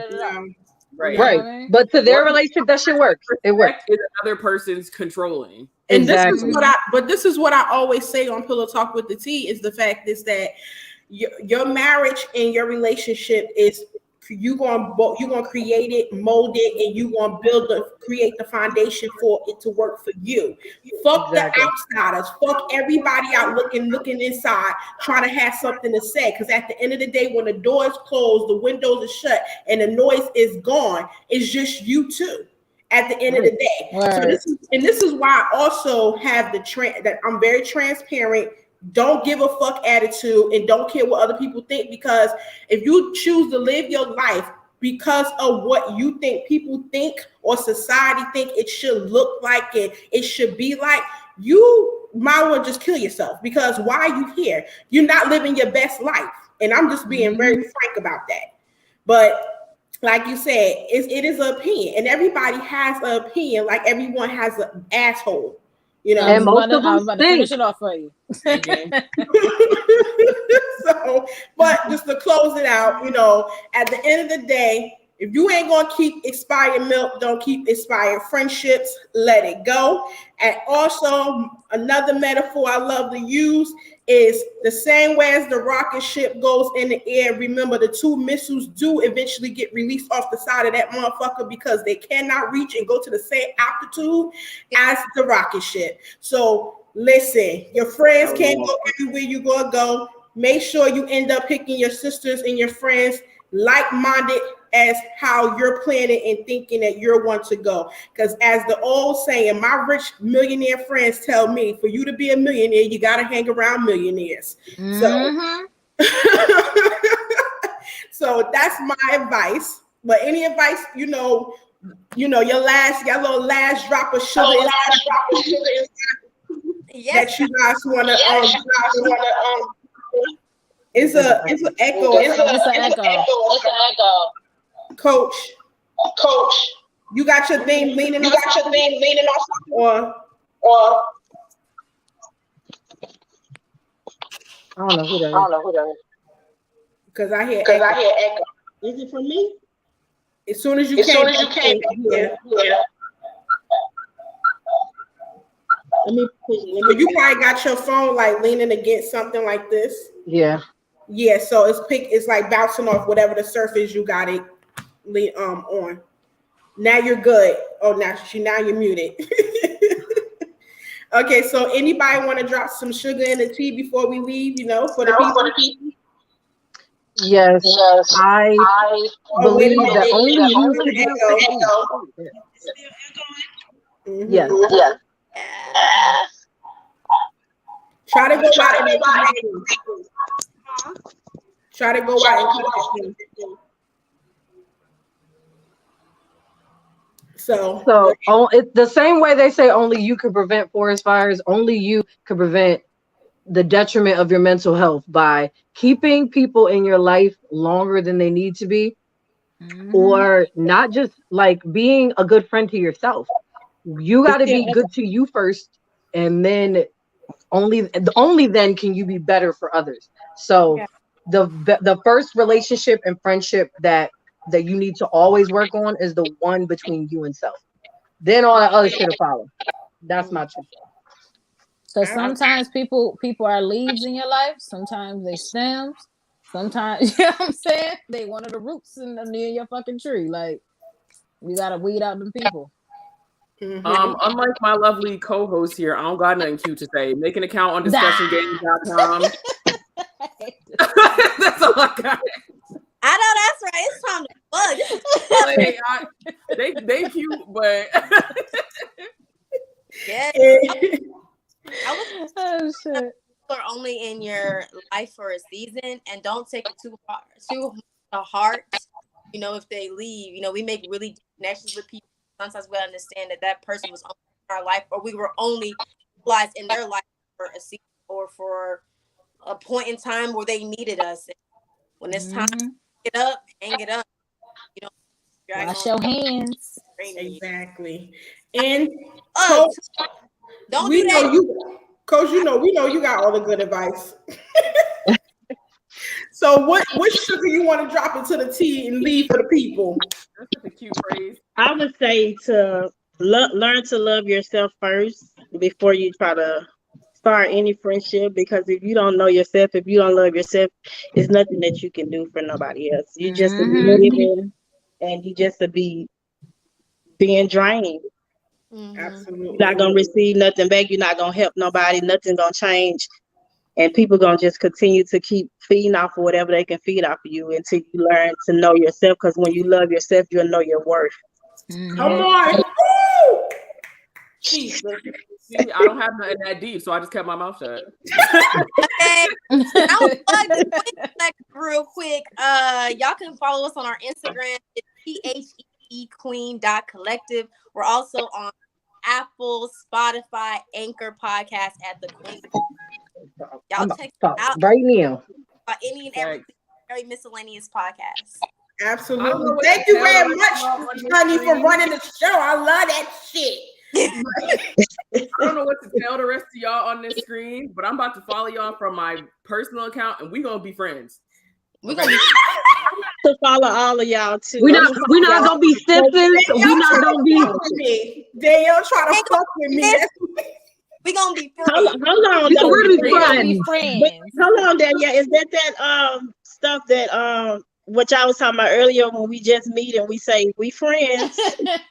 Speaker 4: Right.
Speaker 6: Right. I mean? But to their relationship, that shit works. It works.
Speaker 4: Is another person's controlling.
Speaker 1: And exactly. This is what I always say on Pillow Talk with the Tea is the fact is that your marriage and your relationship is you're gonna create it, mold it, and you're gonna create the foundation for it to work for you. Fuck the outsiders, fuck everybody out looking inside, trying to have something to say. Because at the end of the day, when the door is closed, the windows are shut, and the noise is gone, it's just you two. At the end of the day, so this is why I also have that I'm very transparent. Don't give a fuck attitude and don't care what other people think, because if you choose to live your life because of what you think people think or society think it should look like and it should be like, you might well just kill yourself, because why are you here? You're not living your best life. And I'm just being very frank about that. But like you said, it is an opinion, and everybody has an opinion, like everyone has an asshole. You know,
Speaker 5: and most of them I was about to finish it off for you.
Speaker 1: So, but just to close it out, you know, at the end of the day, if you ain't gonna keep expired milk, don't keep expired friendships. Let it go. And also, another metaphor I love to use is the same way as the rocket ship goes in the air. Remember, the two missiles do eventually get released off the side of that motherfucker because they cannot reach and go to the same altitude as the rocket ship. So listen, your friends can't go everywhere you're gonna go. Make sure you end up picking your sisters and your friends like-minded as how you're planning and thinking that you're one to go. Because as the old saying, my rich millionaire friends tell me, for you to be a millionaire, you got to hang around millionaires. So that's my advice. But any advice, you know, your little last drop of sugar that you guys want to It's an echo. It's an echo. Coach, you got your thing leaning on something, or
Speaker 6: I don't know who that is.
Speaker 1: Because I hear echo. Is it from me? As soon as you came here. You probably got your phone like leaning against something like this.
Speaker 6: Yeah.
Speaker 1: Yeah, so it's like bouncing off whatever the surface you got it on. Now you're good. Oh, now you're muted. Okay, so anybody want to drop some sugar in the tea before we leave? You know, for the people.
Speaker 6: Yes. I believe that only you. Yes.
Speaker 1: Try to go out and try to go out and So
Speaker 6: it's the same way they say only you can prevent forest fires. Only you can prevent the detriment of your mental health by keeping people in your life longer than they need to be, or not just like being a good friend to yourself. You got to be good to you first, and then only then can you be better for others. So the first relationship and friendship that you need to always work on is the one between you and self. Then all that other shit will follow. That's my truth.
Speaker 5: So sometimes people are leaves in your life. Sometimes they stems. Sometimes, you know what I'm saying? They one of the roots near your fucking tree. Like, you gotta weed out them people.
Speaker 4: Unlike my lovely co-host here, I don't got nothing cute to say. Make an account on discussiongames.com. That's all I got.
Speaker 3: I know that's right. It's time to bug.
Speaker 4: They cute, but
Speaker 3: yeah. I was shit. Are only in your life for a season, and don't take it too to heart. you know, if they leave, you know, we make really deep connections with people. Sometimes we understand that person was only in our life, or we were only utilized in their life for a season or for a point in time where they needed us. And when it's time to hang it up. You know,
Speaker 5: wash your hands.
Speaker 1: Exactly. And
Speaker 3: Coach,
Speaker 1: don't do that. Coach, we know you got all the good advice. So what sugar you want to drop into the tea and leave for the people?
Speaker 4: That's such a cute phrase.
Speaker 2: I would say to learn to love yourself first before you try to start any friendship, because if you don't know yourself, if you don't love yourself, it's nothing that you can do for nobody else. You just living, and you just to be being drained.
Speaker 1: Absolutely.
Speaker 2: You're not gonna receive nothing back. You're not gonna help nobody. Nothing gonna change. And people gonna just continue to keep feeding off of whatever they can feed off of you until you learn to know yourself. Because when you love yourself, you'll know your worth.
Speaker 1: Come on. Woo!
Speaker 4: Jesus. See, I don't have nothing that deep, so I just kept my mouth shut.
Speaker 3: Okay. I would like real quick. Y'all can follow us on our Instagram. It's TheQueen.collective. We're also on Apple, Spotify, Anchor podcast at The Queen. Y'all check it out
Speaker 6: right now.
Speaker 3: Any and every very miscellaneous podcast.
Speaker 1: Absolutely. Thank you very much, honey, for running the show. I love that shit.
Speaker 4: I don't know what to tell the rest of y'all on this screen, but I'm about to follow y'all from my personal account, and we're gonna be friends.
Speaker 3: We're gonna be
Speaker 2: to follow all of y'all too.
Speaker 6: We're not gonna be simpers. We're not gonna be.
Speaker 1: Danielle try to fuck with me.
Speaker 3: We're gonna be friends.
Speaker 2: Hold on,
Speaker 6: we're gonna be
Speaker 5: friends.
Speaker 2: Hold on, Danielle. Is that stuff that what y'all was talking about earlier when we just meet and we say we friends?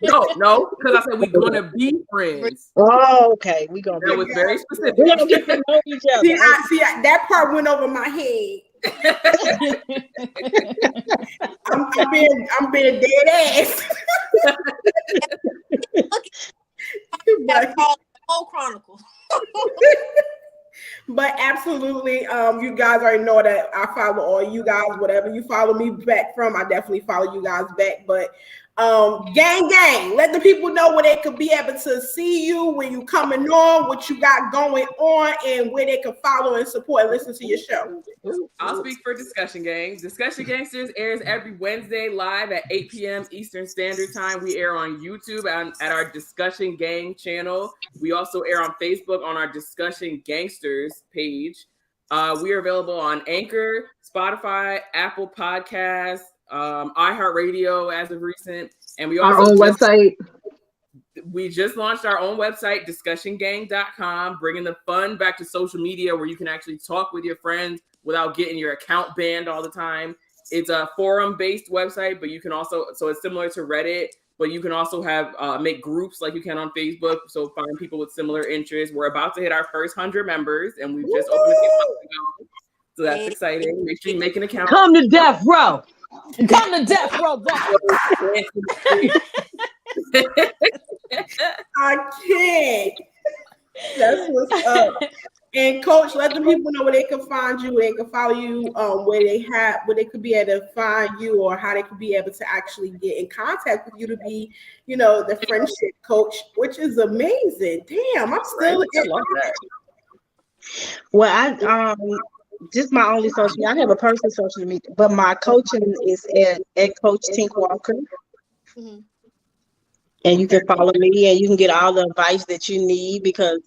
Speaker 4: No, because I said we're gonna be friends.
Speaker 2: Oh, okay. We gonna.
Speaker 4: That was very specific.
Speaker 2: We gonna get to know each other.
Speaker 1: See, that part went over my head. I'm being dead ass.
Speaker 3: That's called the whole chronicle.
Speaker 1: But absolutely, you guys already know that I follow all you guys. Whatever you follow me back from, I definitely follow you guys back. But gang, let the people know where they could be able to see you when you coming on, what you got going on, and where they can follow and support and listen to your show.
Speaker 4: I'll speak for Discussion Gang. Discussion Gangsters airs every Wednesday live at 8 p.m. Eastern Standard Time. We air on YouTube at our Discussion Gang channel. We also air on Facebook on our Discussion Gangsters page. We are available on Anchor, Spotify, Apple Podcasts, iHeartRadio as of recent, and we also
Speaker 6: our own website.
Speaker 4: We just launched our own website, discussiongang.com, bringing the fun back to social media where you can actually talk with your friends without getting your account banned all the time. It's a forum-based website, but you can also, so it's similar to Reddit, but you can also have make groups like you can on Facebook, so find people with similar interests. We're about to hit our first 100 members, and we've just opened a few months ago, so that's exciting. Make sure you make an account.
Speaker 6: Come to death row.
Speaker 5: Come to death row.
Speaker 1: I can't. That's what's up. And Coach, let the people know where they can find you, where they can follow you, where they could be able to find you, or how they could be able to actually get in contact with you to be, the friendship coach, which is amazing. Damn, I'm still in that.
Speaker 2: Well, I just my only social media. I have a personal social media, but my coaching is at Coach Tink Walker.
Speaker 3: Mm-hmm.
Speaker 2: And you can follow me and you can get all the advice that you need, because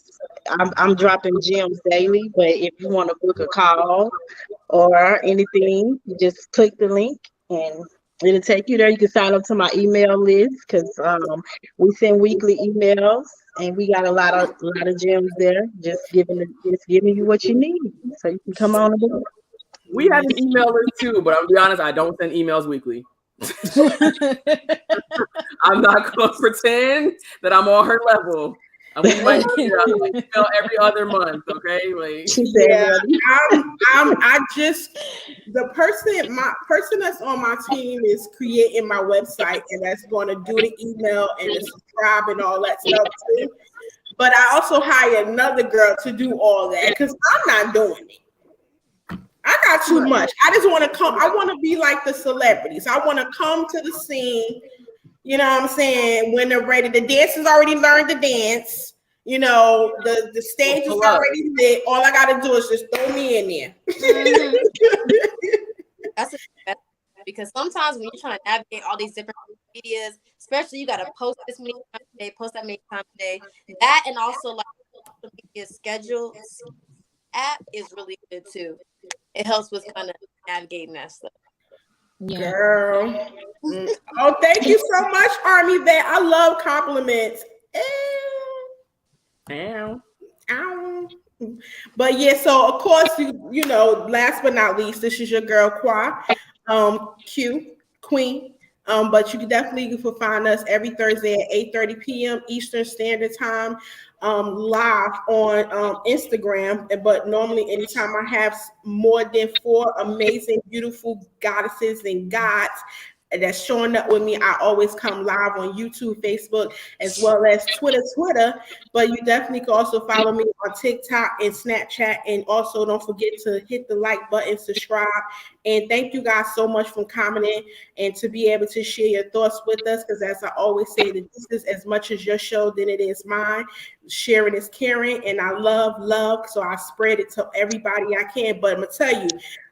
Speaker 2: I'm dropping gems daily. But if you want to book a call or anything, you just click the link and it'll take you there. You can sign up to my email list, because we send weekly emails and we got a lot of gems there. Just giving you what you need, so you can come on and book.
Speaker 4: We have an email list too, but I'll be honest, I don't send emails weekly. I'm not gonna pretend that I'm on her level. We might email every other month, okay?
Speaker 1: The person that's on my team is creating my website, and that's going to do the email and the subscribe and all that stuff too. But I also hire another girl to do all that, because I'm not doing it. I got too much. I just want to come. I want to be like the celebrities. I want to come to the scene. You know what I'm saying? When they're ready, the dancers already learned to dance. You know, the stage is already lit. All I got to do is just throw me in there.
Speaker 3: That's because sometimes when you're trying to navigate all these different medias, especially you got to post this many times a day, post that many times a day. That and also like social media schedule app is really good too. It helps with kind of navigating that stuff.
Speaker 5: Yeah.
Speaker 1: Girl. Oh, thank you so much, Army Vet. I love compliments. Ow. Ow. But yeah, so of course, you know, last but not least, this is your girl Qua, Q, Queen. But you can definitely find us every Thursday at 8:30 p.m. Eastern Standard Time, live on Instagram. But normally, anytime I have more than 4 amazing, beautiful goddesses and gods that's showing up with me, I always come live on YouTube, Facebook, as well as Twitter. But you definitely can also follow me on TikTok and Snapchat. And also don't forget to hit the like button, subscribe. And thank you guys so much for commenting and to be able to share your thoughts with us. Because as I always say, that this is as much as your show than it is mine. Sharing is caring. And I love. So I spread it to everybody I can. But I'm going to tell you,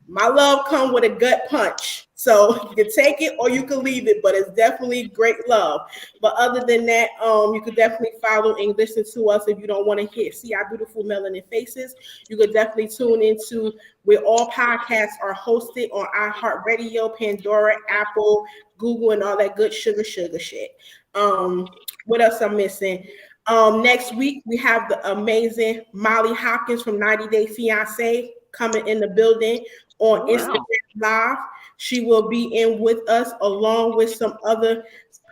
Speaker 1: my love comes with a gut punch. So you can take it or you can leave it, but it's definitely great love. But other than that, you could definitely follow and listen to us if you don't want to see our beautiful melanin faces. You could definitely tune into where all podcasts are hosted on iHeartRadio, Pandora, Apple, Google, and all that good sugar shit. What else I'm missing? Next week, we have the amazing Molly Hopkins from 90 Day Fiancé coming in the building on Instagram Live. She will be in with us along with some other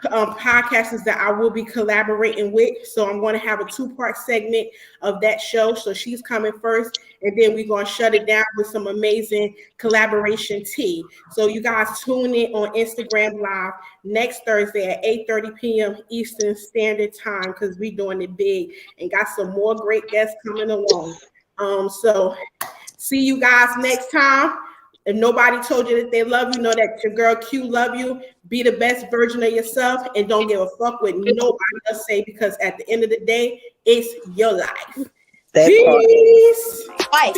Speaker 1: podcasters that I will be collaborating with. So I'm going to have a 2-part segment of that show. So she's coming first, and then we're going to shut it down with some amazing collaboration tea. So you guys tune in on Instagram Live next Thursday at 8:30 p.m. Eastern Standard Time, because we're doing it big and got some more great guests coming along. So see you guys next time. If nobody told you that they love you, know that your girl Q love you. Be the best version of yourself and don't give a fuck what nobody else say, because at the end of the day, it's your life. Peace. Bye.